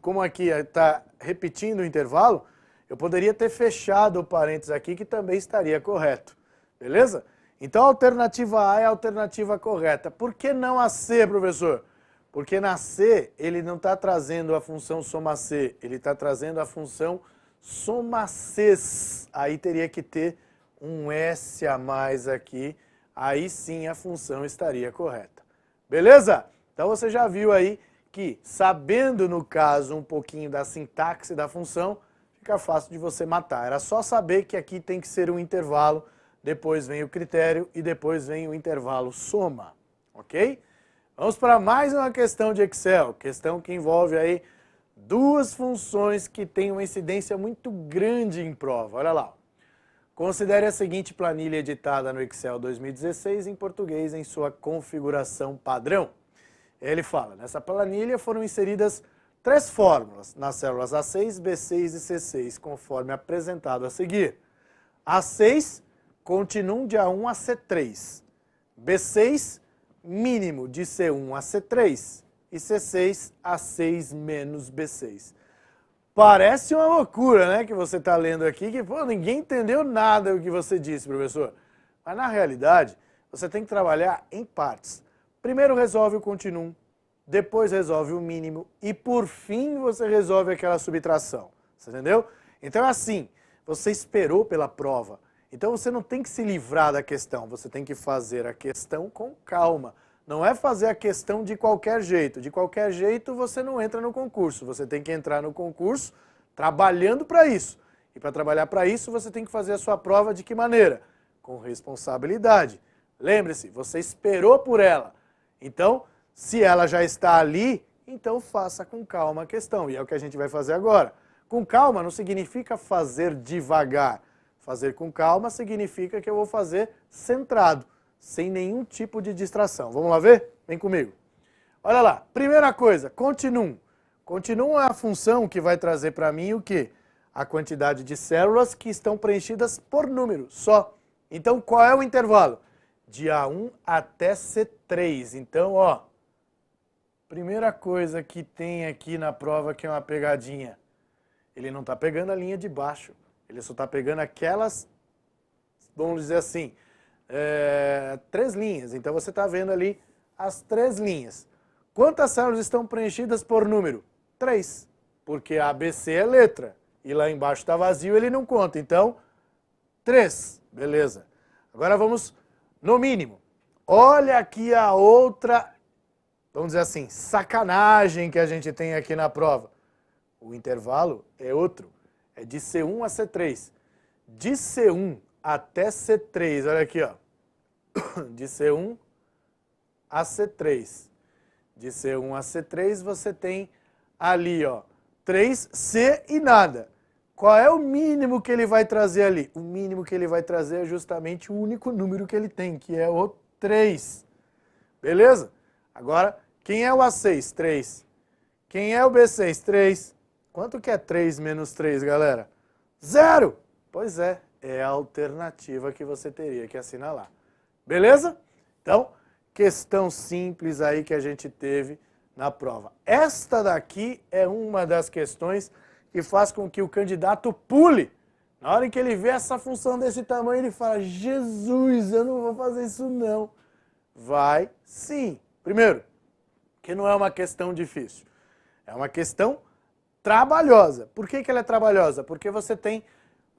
como aqui está repetindo o intervalo, eu poderia ter fechado o parênteses aqui, que também estaria correto. Beleza? Então a alternativa A é a alternativa correta. Por que não a C, professor? Porque na C ele não está trazendo a função soma C, ele está trazendo a função soma Cs. Aí teria que ter um S a mais aqui, aí sim a função estaria correta. Beleza? Então você já viu aí que, sabendo no caso um pouquinho da sintaxe da função, fica fácil de você matar. Era só saber que aqui tem que ser um intervalo, depois vem o critério e depois vem o intervalo soma, ok? Vamos para mais uma questão de Excel, questão que envolve aí duas funções que têm uma incidência muito grande em prova. Olha lá. Considere a seguinte planilha editada no Excel 2016 em português em sua configuração padrão. Ele fala, nessa planilha foram inseridas 3 fórmulas nas células A6, B6 e C6, conforme apresentado a seguir. A6, continuum de A1 a C3. B6, mínimo de C1 a C3. E C6, A6 menos B6. Parece uma loucura, né, que você está lendo aqui, que pô, ninguém entendeu nada do que você disse, professor. Mas na realidade, você tem que trabalhar em partes. Primeiro resolve o continuum, depois resolve o mínimo e por fim você resolve aquela subtração. Você entendeu? Então é assim, você esperou pela prova. Então você não tem que se livrar da questão, você tem que fazer a questão com calma. Não é fazer a questão de qualquer jeito. De qualquer jeito você não entra no concurso. Você tem que entrar no concurso trabalhando para isso. E para trabalhar para isso você tem que fazer a sua prova de que maneira? Com responsabilidade. Lembre-se, você esperou por ela. Então, se ela já está ali, então faça com calma a questão. E é o que a gente vai fazer agora. Com calma não significa fazer devagar. Fazer com calma significa que eu vou fazer centrado, sem nenhum tipo de distração. Vamos lá ver? Vem comigo. Olha lá, primeira coisa, continuum. Continuum é a função que vai trazer para mim o quê? A quantidade de células que estão preenchidas por número só. Então, qual é o intervalo? De A1 até C3. Então, ó, primeira coisa que tem aqui na prova que é uma pegadinha. Ele não está pegando a linha de baixo. Ele só está pegando aquelas, vamos dizer assim, 3 linhas. Então você está vendo ali as 3 linhas. Quantas células estão preenchidas por número? 3. Porque a ABC é letra. E lá embaixo está vazio, ele não conta. Então, 3. Beleza. Agora vamos no mínimo. Olha aqui a outra, vamos dizer assim, sacanagem que a gente tem aqui na prova. O intervalo é outro. É de C1 a C3. De C1 até C3, olha aqui, ó. De C1 a C3. De C1 a C3 você tem ali, ó, 3C e nada. Qual é o mínimo que ele vai trazer ali? O mínimo que ele vai trazer é justamente o único número que ele tem, que é o 3. Beleza? Agora, quem é o A6? 3. Quem é o B6? 3. Quanto que é 3 menos 3, galera? 0! Pois é a alternativa que você teria que assinalar. Beleza? Então, questão simples aí que a gente teve na prova. Esta daqui é uma das questões que faz com que o candidato pule. Na hora que ele vê essa função desse tamanho, ele fala, Jesus, eu não vou fazer isso não. Vai sim. Primeiro, que não é uma questão difícil. É uma questão trabalhosa. Por que ela é trabalhosa? Porque você tem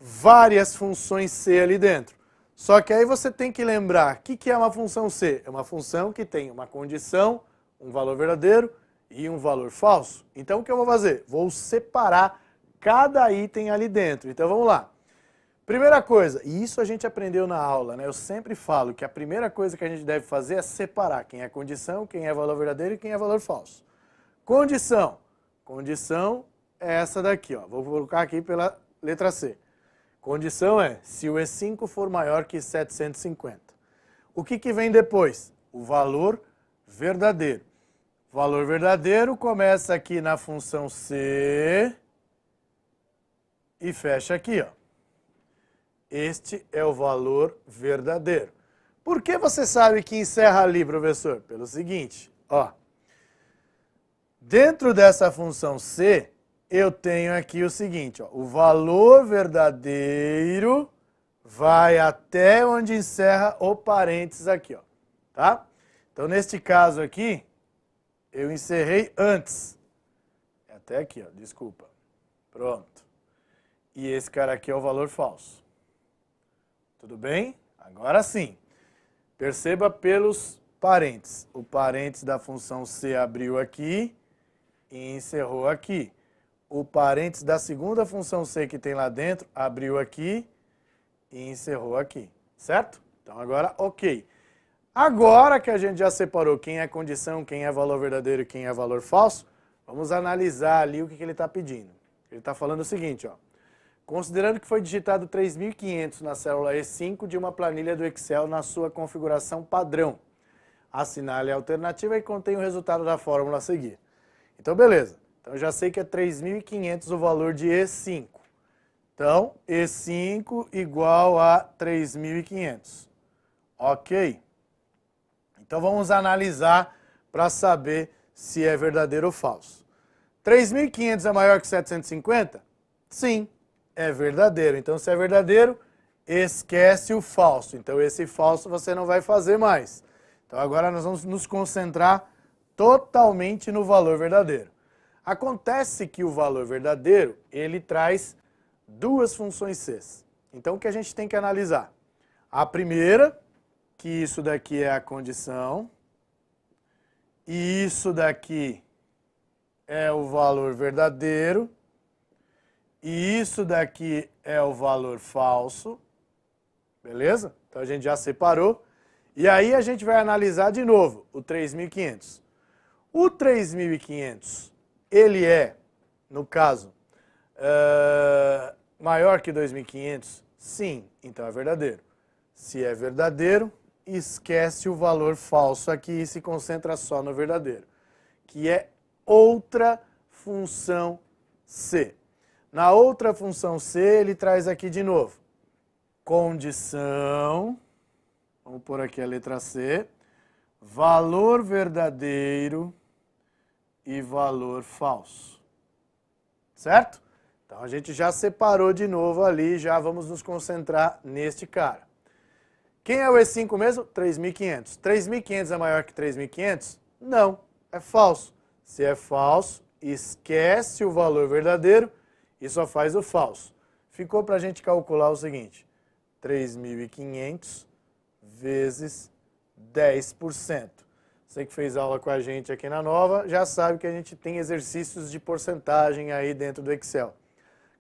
várias funções C ali dentro. Só que aí você tem que lembrar, o que é uma função C? É uma função que tem uma condição, um valor verdadeiro e um valor falso. Então o que eu vou fazer? Vou separar cada item ali dentro. Então vamos lá. Primeira coisa, e isso a gente aprendeu na aula, né? Eu sempre falo que a primeira coisa que a gente deve fazer é separar quem é condição, quem é valor verdadeiro e quem é valor falso. Condição. Condição é essa daqui, ó. Vou colocar aqui pela letra C. Condição é se o E5 for maior que 750. O que vem depois? O valor verdadeiro. Valor verdadeiro começa aqui na função C e fecha aqui, ó. Este é o valor verdadeiro. Por que você sabe que encerra ali, professor? Pelo seguinte, ó. Dentro dessa função C, eu tenho aqui o seguinte, ó. O valor verdadeiro vai até onde encerra o parênteses aqui, ó. Tá? Então, neste caso aqui, eu encerrei antes. Até aqui, ó. Desculpa. Pronto. E esse cara aqui é o valor falso. Tudo bem? Agora sim. Perceba pelos parênteses. O parênteses da função C abriu aqui e encerrou aqui. O parênteses da segunda função C que tem lá dentro abriu aqui e encerrou aqui. Certo? Então agora, ok. Agora que a gente já separou quem é condição, quem é valor verdadeiro e quem é valor falso, vamos analisar ali o que ele está pedindo. Ele está falando o seguinte, ó. Considerando que foi digitado 3.500 na célula E5 de uma planilha do Excel na sua configuração padrão. Assinale a alternativa e contém o resultado da fórmula a seguir. Então, beleza. Então, eu já sei que é 3.500 o valor de E5. Então, E5 igual a 3.500. Ok? Então, vamos analisar para saber se é verdadeiro ou falso. 3.500 é maior que 750? Sim. É verdadeiro. Então, se é verdadeiro, esquece o falso. Então, esse falso você não vai fazer mais. Então, agora nós vamos nos concentrar totalmente no valor verdadeiro. Acontece que o valor verdadeiro, ele traz duas funções C. Então, o que a gente tem que analisar? A primeira, que isso daqui é a condição, e isso daqui é o valor verdadeiro, e isso daqui é o valor falso, beleza? Então a gente já separou. E aí a gente vai analisar de novo o 3.500. O 3.500, ele é, no caso, maior que 2.500? Sim, então é verdadeiro. Se é verdadeiro, esquece o valor falso aqui e se concentra só no verdadeiro, que é outra função C. Na outra função C, ele traz aqui de novo, condição, vamos pôr aqui a letra C, valor verdadeiro e valor falso, certo? Então a gente já separou de novo ali, já vamos nos concentrar neste cara. Quem é o E5 mesmo? 3.500. 3.500 é maior que 3.500? Não, é falso. Se é falso, esquece o valor verdadeiro e só faz o falso. Ficou para a gente calcular o seguinte, 3.500 vezes 10%. Você que fez aula com a gente aqui na Nova, já sabe que a gente tem exercícios de porcentagem aí dentro do Excel.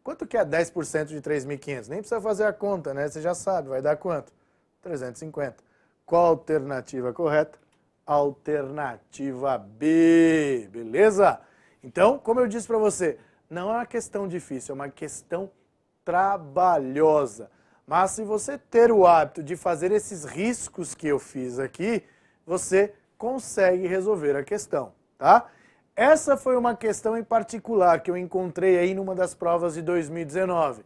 Quanto que é 10% de 3.500? Nem precisa fazer a conta, né? Você já sabe, vai dar quanto? 350. Qual a alternativa correta? Alternativa B, beleza? Então, como eu disse para você, não é uma questão difícil, é uma questão trabalhosa. Mas se você ter o hábito de fazer esses riscos que eu fiz aqui, você consegue resolver a questão, tá? Essa foi uma questão em particular que eu encontrei aí numa das provas de 2019.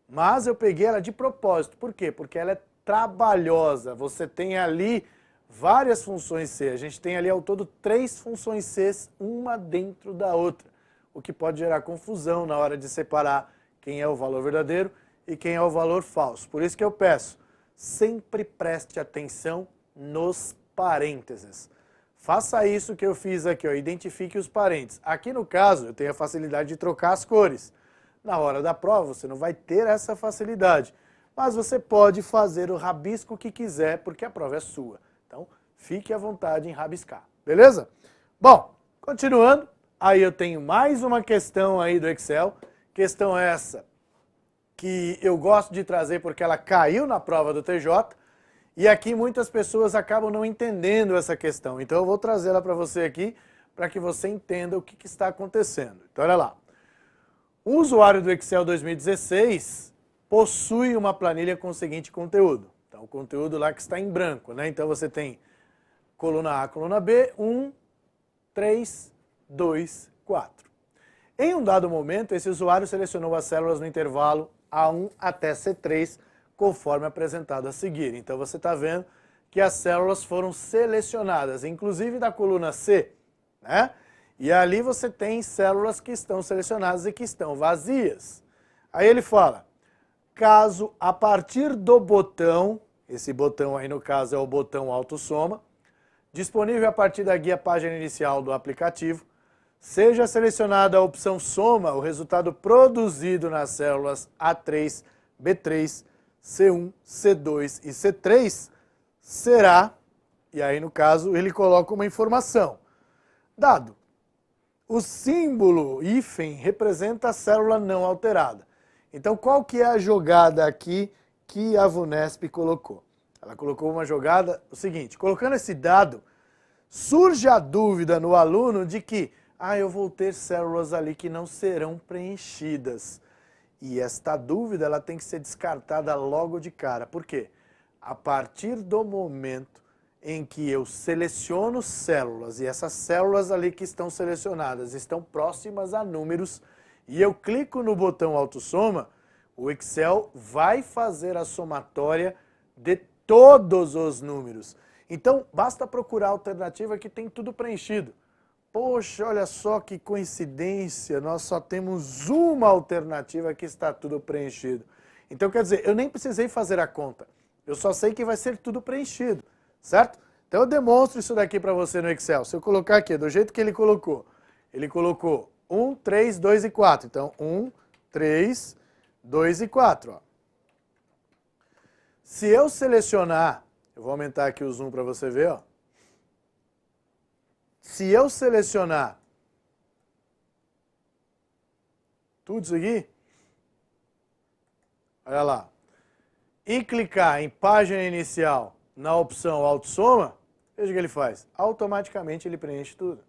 Mas eu peguei ela de propósito. Por quê? Porque ela é trabalhosa. Você tem ali várias funções C. A gente tem ali ao todo 3 funções C, uma dentro da outra, o que pode gerar confusão na hora de separar quem é o valor verdadeiro e quem é o valor falso. Por isso que eu peço, sempre preste atenção nos parênteses. Faça isso que eu fiz aqui, ó, identifique os parênteses. Aqui no caso, eu tenho a facilidade de trocar as cores. Na hora da prova, você não vai ter essa facilidade. Mas você pode fazer o rabisco que quiser, porque a prova é sua. Então, fique à vontade em rabiscar, beleza? Bom, continuando, aí eu tenho mais uma questão aí do Excel. Questão essa que eu gosto de trazer porque ela caiu na prova do TJ. E aqui muitas pessoas acabam não entendendo essa questão. Então eu vou trazê-la para você aqui, para que você entenda o que está acontecendo. Então olha lá. O usuário do Excel 2016 possui uma planilha com o seguinte conteúdo. Então o conteúdo lá que está em branco, né? Então você tem coluna A, coluna B, 1, 3, 2, 4. Em um dado momento, esse usuário selecionou as células no intervalo A1 até C3, conforme apresentado a seguir. Então você está vendo que as células foram selecionadas, inclusive da coluna C, né? E ali você tem células que estão selecionadas e que estão vazias. Aí ele fala, caso a partir do botão, esse botão aí no caso é o botão autossoma, disponível a partir da guia página inicial do aplicativo, seja selecionada a opção soma, o resultado produzido nas células A3, B3, C1, C2 e C3 será, e aí no caso ele coloca uma informação, dado, o símbolo hífen representa a célula não alterada. Então qual que é a jogada aqui que a VUNESP colocou? Ela colocou uma jogada, o seguinte, colocando esse dado, surge a dúvida no aluno de que, eu vou ter células ali que não serão preenchidas. E esta dúvida ela tem que ser descartada logo de cara. Por quê? A partir do momento em que eu seleciono células, e essas células ali que estão selecionadas estão próximas a números, e eu clico no botão autossoma, o Excel vai fazer a somatória de todos os números. Então, basta procurar a alternativa que tem tudo preenchido. Poxa, olha só que coincidência, nós só temos uma alternativa que está tudo preenchido. Então, quer dizer, eu nem precisei fazer a conta, eu só sei que vai ser tudo preenchido, certo? Então, eu demonstro isso daqui para você no Excel. Se eu colocar aqui, do jeito que ele colocou 1, 3, 2 e 4. Então, 1, 3, 2 e 4. Ó. Se eu selecionar, eu vou aumentar aqui o zoom para você ver, ó. Se eu selecionar tudo isso aqui, olha lá, e clicar em página inicial na opção autossoma, veja o que ele faz. Automaticamente ele preenche tudo.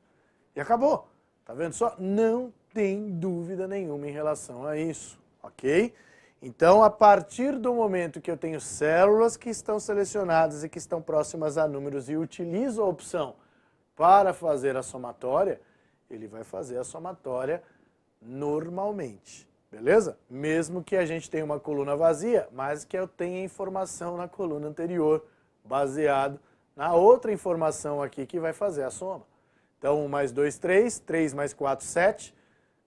E acabou. Tá vendo só? Não tem dúvida nenhuma em relação a isso, ok? Então, a partir do momento que eu tenho células que estão selecionadas e que estão próximas a números e utilizo a opção para fazer a somatória, ele vai fazer a somatória normalmente, beleza? Mesmo que a gente tenha uma coluna vazia, mas que eu tenha informação na coluna anterior, baseado na outra informação aqui que vai fazer a soma. Então, 1 mais 2, 3, 3 mais 4, 7,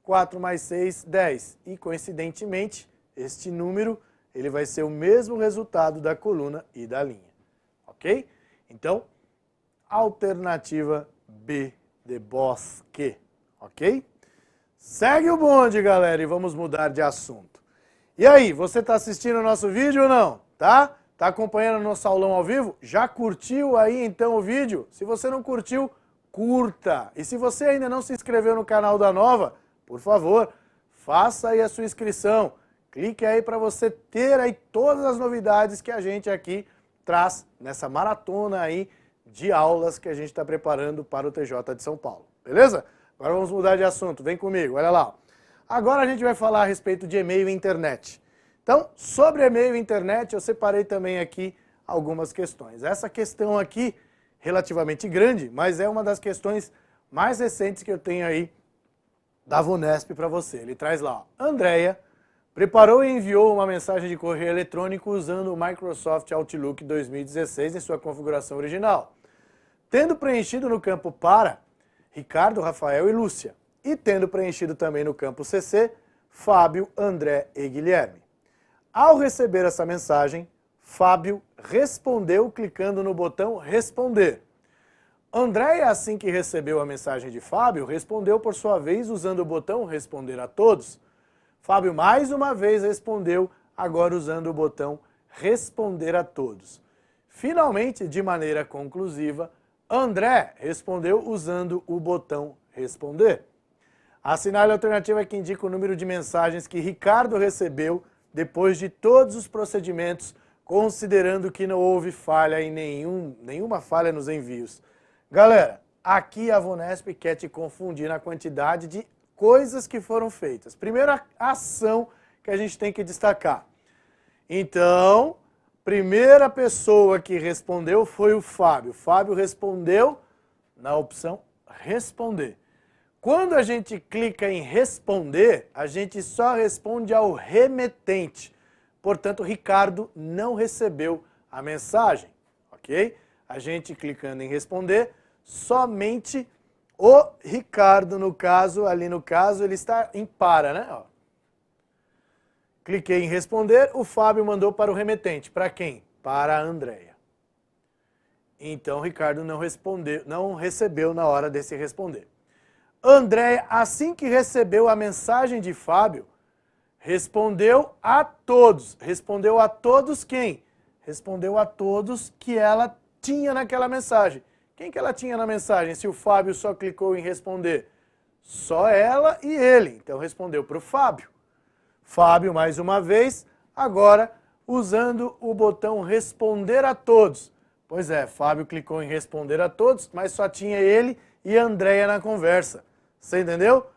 4 mais 6, 10. E, coincidentemente, este número ele vai ser o mesmo resultado da coluna e da linha, ok? Então, alternativa B de Bosque, ok? Segue o bonde, galera, e vamos mudar de assunto. E aí, você está assistindo o nosso vídeo ou não? Tá? Tá acompanhando o nosso aulão ao vivo? Já curtiu aí então o vídeo? Se você não curtiu, curta. E se você ainda não se inscreveu no canal da Nova, por favor, faça aí a sua inscrição. Clique aí para você ter aí todas as novidades que a gente aqui traz nessa maratona aí de aulas que a gente está preparando para o TJ de São Paulo. Beleza? Agora vamos mudar de assunto. Vem comigo, olha lá. Agora a gente vai falar a respeito de e-mail e internet. Então, sobre e-mail e internet, eu separei também aqui algumas questões. Essa questão aqui, relativamente grande, mas é uma das questões mais recentes que eu tenho aí da VUNESP para você. Ele traz lá, ó, Andréia preparou e enviou uma mensagem de correio eletrônico usando o Microsoft Outlook 2016 em sua configuração original, tendo preenchido no campo para Ricardo, Rafael e Lúcia, e tendo preenchido também no campo CC, Fábio, André e Guilherme. Ao receber essa mensagem, Fábio respondeu clicando no botão Responder. Andréia, assim que recebeu a mensagem de Fábio, respondeu por sua vez usando o botão Responder a Todos. Fábio mais uma vez respondeu, agora usando o botão Responder a Todos. Finalmente, de maneira conclusiva, André respondeu usando o botão Responder. Assinale a alternativa que indica o número de mensagens que Ricardo recebeu depois de todos os procedimentos, considerando que não houve falha em nenhuma falha nos envios. Galera, aqui a VUNESP quer te confundir na quantidade de coisas que foram feitas. Primeira ação que a gente tem que destacar. Então, primeira pessoa que respondeu foi o Fábio. Fábio respondeu na opção responder. Quando a gente clica em responder, a gente só responde ao remetente. Portanto, Ricardo não recebeu a mensagem, ok? A gente clicando em responder, somente o Ricardo, no caso, ali no caso, ele está em para, né? Ó. Cliquei em responder, o Fábio mandou para o remetente. Para quem? Para a Andréia. Então, o Ricardo não respondeu, não recebeu na hora desse responder. Andréia, assim que recebeu a mensagem de Fábio, respondeu a todos. Respondeu a todos quem? Respondeu a todos que ela tinha naquela mensagem. Quem que ela tinha na mensagem, se o Fábio só clicou em responder? Só ela e ele. Então, respondeu para o Fábio. Fábio, mais uma vez, agora usando o botão responder a todos. Pois é, Fábio clicou em responder a todos, mas só tinha ele e a Andréia na conversa. Você entendeu?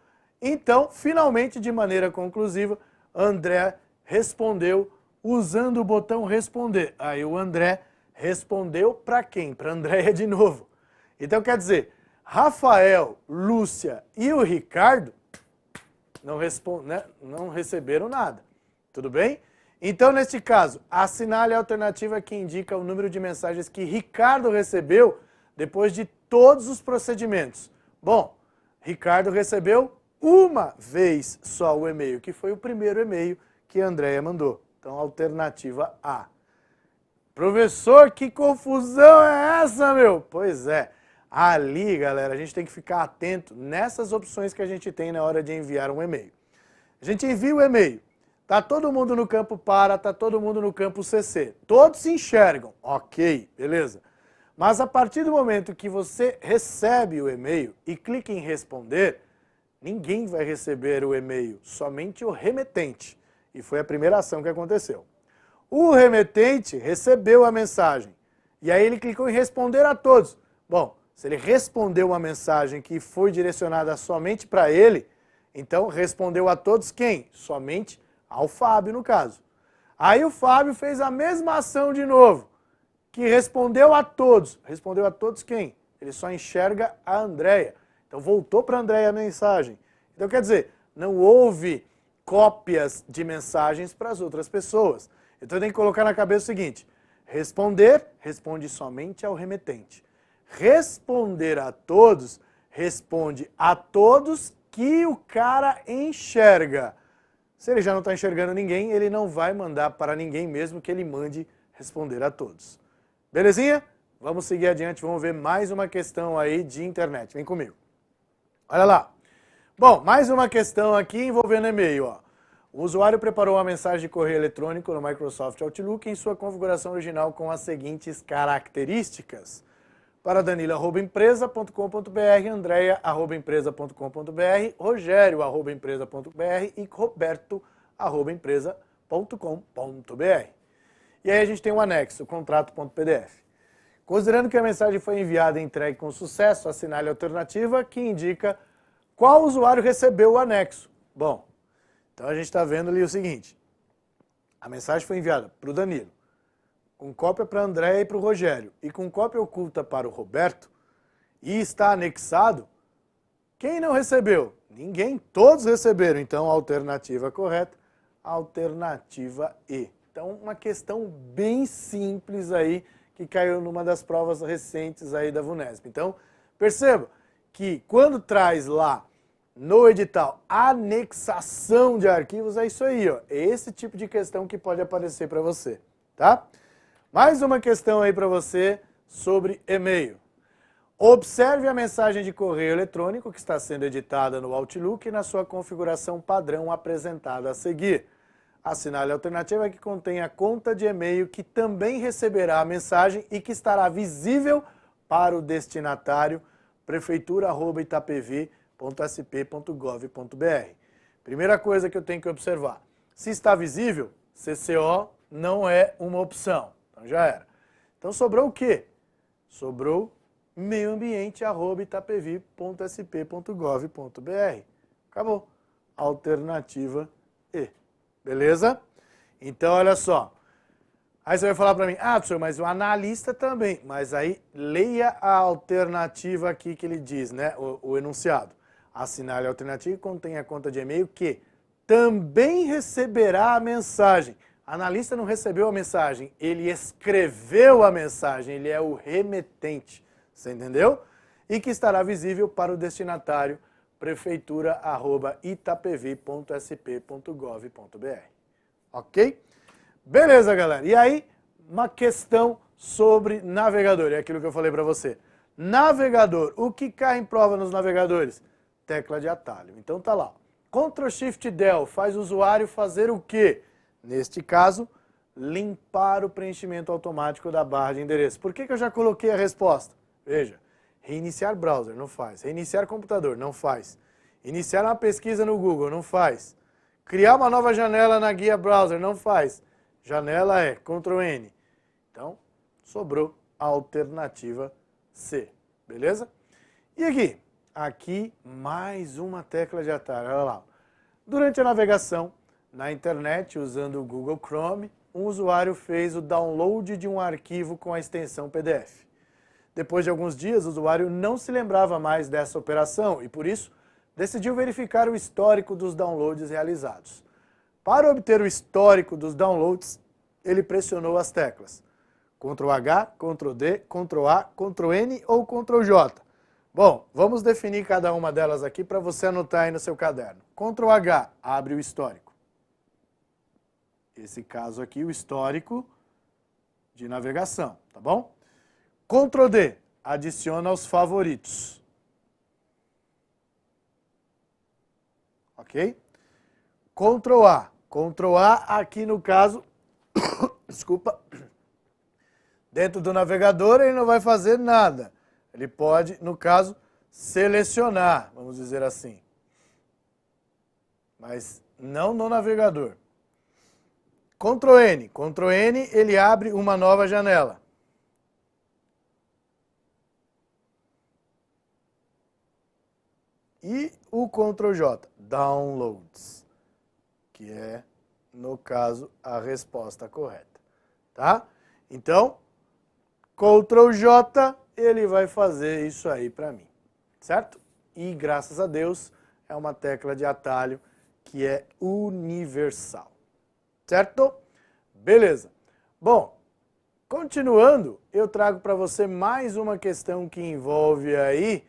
Então, finalmente, de maneira conclusiva, André respondeu usando o botão responder. Aí o André respondeu para quem? Para a Andréia de novo. Então, quer dizer, Rafael, Lúcia e o Ricardo não receberam nada. Tudo bem? Então, neste caso, assinale a alternativa que indica o número de mensagens que Ricardo recebeu depois de todos os procedimentos. Bom, Ricardo recebeu uma vez só o e-mail, que foi o primeiro e-mail que a Andréia mandou. Então, alternativa A. Professor, que confusão é essa, meu? Pois é. Ali, galera, a gente tem que ficar atento nessas opções que a gente tem na hora de enviar um e-mail. A gente envia o e-mail. Tá todo mundo no campo para, tá todo mundo no campo CC. Todos se enxergam. Ok, beleza. Mas a partir do momento que você recebe o e-mail e clica em responder, ninguém vai receber o e-mail, somente o remetente. E foi a primeira ação que aconteceu. O remetente recebeu a mensagem e aí ele clicou em responder a todos. Bom, se ele respondeu uma mensagem que foi direcionada somente para ele, então respondeu a todos quem? Somente ao Fábio, no caso. Aí o Fábio fez a mesma ação de novo, que respondeu a todos. Respondeu a todos quem? Ele só enxerga a Andréia. Então voltou para a Andréia a mensagem. Então quer dizer, não houve cópias de mensagens para as outras pessoas. Então tem que colocar na cabeça o seguinte, responder, responde somente ao remetente. Responder a todos, responde a todos que o cara enxerga. Se ele já não está enxergando ninguém, ele não vai mandar para ninguém mesmo que ele mande responder a todos. Belezinha? Vamos seguir adiante, vamos ver mais uma questão aí de internet. Vem comigo. Olha lá. Bom, mais uma questão aqui envolvendo e-mail. Ó. O usuário preparou uma mensagem de correio eletrônico no Microsoft Outlook em sua configuração original com as seguintes características. Para danilo@empresa.com.br, andreia@empresa.com.br, rogério@empresa.br e roberto@empresa.com.br. E aí a gente tem um anexo, contrato.pdf. Considerando que a mensagem foi enviada e entregue com sucesso, assinale a alternativa que indica qual usuário recebeu o anexo. Bom, então a gente está vendo ali o seguinte, a mensagem foi enviada para o Danilo, com cópia para a Andréia e para o Rogério, e com cópia oculta para o Roberto, e está anexado, quem não recebeu? Ninguém, todos receberam. Então, a alternativa correta, alternativa E. Então, uma questão bem simples aí, que caiu numa das provas recentes aí da VUNESP. Então, perceba que quando traz lá no edital anexação de arquivos, é isso aí, ó. É esse tipo de questão que pode aparecer para você, tá? Mais uma questão aí para você sobre e-mail. Observe a mensagem de correio eletrônico que está sendo editada no Outlook na sua configuração padrão apresentada a seguir. Assinale a alternativa que contém a conta de e-mail que também receberá a mensagem e que estará visível para o destinatário prefeitura@itapv.sp.gov.br. Primeira coisa que eu tenho que observar, se está visível, CCO não é uma opção. Então já era. Então sobrou o quê? Sobrou meioambiente@itapv.sp.gov.br. Acabou. Alternativa E. Beleza? Então olha só. Aí você vai falar para mim, professor, mas o analista também. Mas aí leia a alternativa aqui que ele diz, né? O enunciado. Assinale a alternativa e contém a conta de e-mail que também receberá a mensagem. Analista não recebeu a mensagem, ele escreveu a mensagem, ele é o remetente. Você entendeu? E que estará visível para o destinatário prefeitura@itapv.sp.gov.br. Ok? Beleza, galera. E aí, uma questão sobre navegador. É aquilo que eu falei para você. Navegador. O que cai em prova nos navegadores? Tecla de atalho. Então tá lá. Ctrl Shift Del faz o usuário fazer o quê? Neste caso, limpar o preenchimento automático da barra de endereço. Por que eu já coloquei a resposta? Veja. Reiniciar browser, não faz. Reiniciar computador, não faz. Iniciar uma pesquisa no Google, não faz. Criar uma nova janela na guia browser, não faz. Janela é Ctrl N. Então, sobrou a alternativa C. Beleza? E aqui? Aqui, mais uma tecla de atalho. Olha lá. Durante a navegação na internet, usando o Google Chrome, um usuário fez o download de um arquivo com a extensão PDF. Depois de alguns dias, o usuário não se lembrava mais dessa operação e, por isso, decidiu verificar o histórico dos downloads realizados. Para obter o histórico dos downloads, ele pressionou as teclas Ctrl H, Ctrl D, Ctrl A, Ctrl N ou Ctrl J. Bom, vamos definir cada uma delas aqui para você anotar aí no seu caderno. Ctrl H, abre o histórico. Esse caso aqui, o histórico de navegação, tá bom? Ctrl D, adiciona aos favoritos. Ok? Ctrl A. Ctrl A aqui no caso, desculpa, dentro do navegador ele não vai fazer nada. Ele pode, no caso, selecionar, vamos dizer assim. Mas não no navegador. Ctrl N. Ctrl N, ele abre uma nova janela. E o Ctrl J, Downloads, que é, no caso, a resposta correta, tá? Então, Ctrl J, ele vai fazer isso aí para mim, certo? E, graças a Deus, é uma tecla de atalho que é universal, certo? Beleza. Bom, continuando, eu trago para você mais uma questão que envolve aí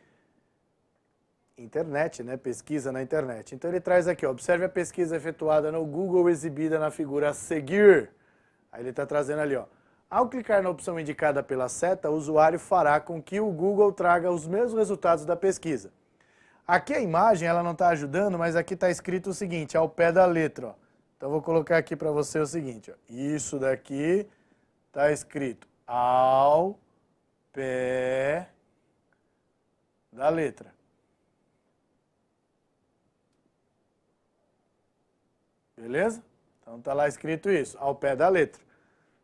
internet, né? Pesquisa na internet. Então ele traz aqui, ó, observe a pesquisa efetuada no Google exibida na figura a seguir. Aí ele está trazendo ali, ó. Ao clicar na opção indicada pela seta, o usuário fará com que o Google traga os mesmos resultados da pesquisa. Aqui a imagem, ela não está ajudando, mas aqui está escrito o seguinte, ao pé da letra, ó. Então vou colocar aqui para você o seguinte, ó. Isso daqui está escrito ao pé da letra. Beleza? Então tá lá escrito isso, ao pé da letra,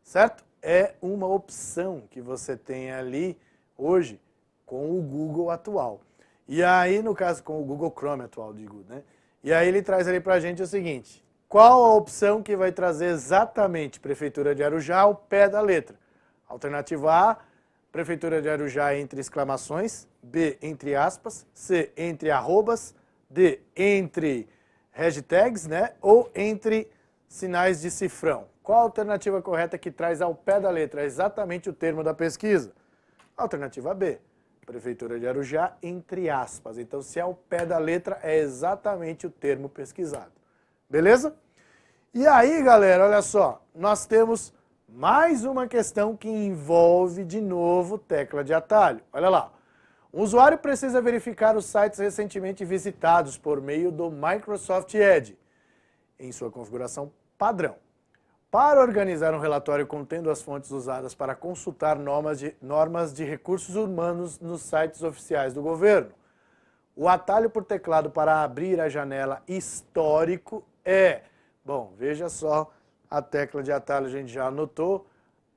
certo? É uma opção que você tem ali hoje com o Google atual. E aí, no caso, com o Google Chrome atual, digo, né? E aí ele traz ali pra gente o seguinte, qual a opção que vai trazer exatamente Prefeitura de Arujá ao pé da letra? Alternativa A, Prefeitura de Arujá entre exclamações, B, entre aspas, C, entre arrobas, D, entre hashtags, né? Ou entre sinais de cifrão. Qual a alternativa correta que traz ao pé da letra exatamente o termo da pesquisa? Alternativa B, Prefeitura de Arujá, entre aspas. Então, se é ao pé da letra, é exatamente o termo pesquisado. Beleza? E aí, galera, olha só, nós temos mais uma questão que envolve, de novo, tecla de atalho. Olha lá. O usuário precisa verificar os sites recentemente visitados por meio do Microsoft Edge em sua configuração padrão. Para organizar um relatório contendo as fontes usadas para consultar normas de recursos humanos nos sites oficiais do governo, o atalho por teclado para abrir a janela histórico é... Bom, veja só, a tecla de atalho a gente já anotou,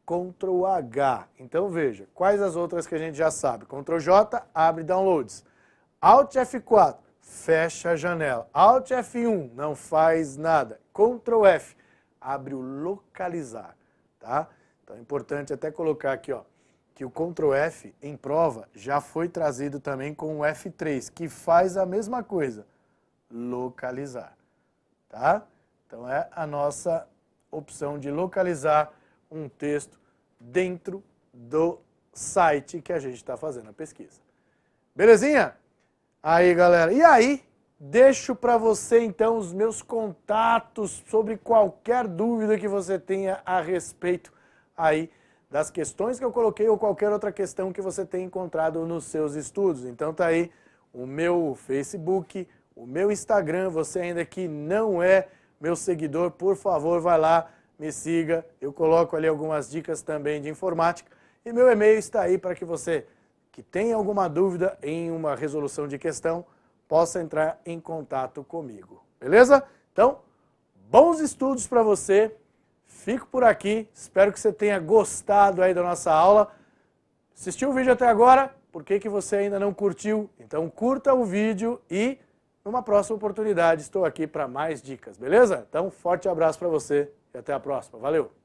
Ctrl H. Então veja, quais as outras que a gente já sabe? Ctrl J, abre downloads. Alt F4, fecha a janela. Alt F1, não faz nada. Ctrl F, abre o localizar, tá? Então é importante até colocar aqui, ó, que o Ctrl F em prova já foi trazido também com o F3, que faz a mesma coisa, localizar, tá? Então é a nossa opção de localizar um texto dentro do site que a gente está fazendo a pesquisa. Belezinha? Aí, galera. E aí, deixo para você, então, os meus contatos sobre qualquer dúvida que você tenha a respeito aí das questões que eu coloquei ou qualquer outra questão que você tenha encontrado nos seus estudos. Então tá aí o meu Facebook, o meu Instagram. Você ainda que não é meu seguidor, por favor, vai lá, me siga. Eu coloco ali algumas dicas também de informática. E meu e-mail está aí para que você que tenha alguma dúvida em uma resolução de questão possa entrar em contato comigo. Beleza? Então, bons estudos para você. Fico por aqui, espero que você tenha gostado aí da nossa aula. Assistiu o vídeo até agora? Por que você ainda não curtiu? Então curta o vídeo e numa próxima oportunidade estou aqui para mais dicas, beleza? Então forte abraço para você e até a próxima. Valeu!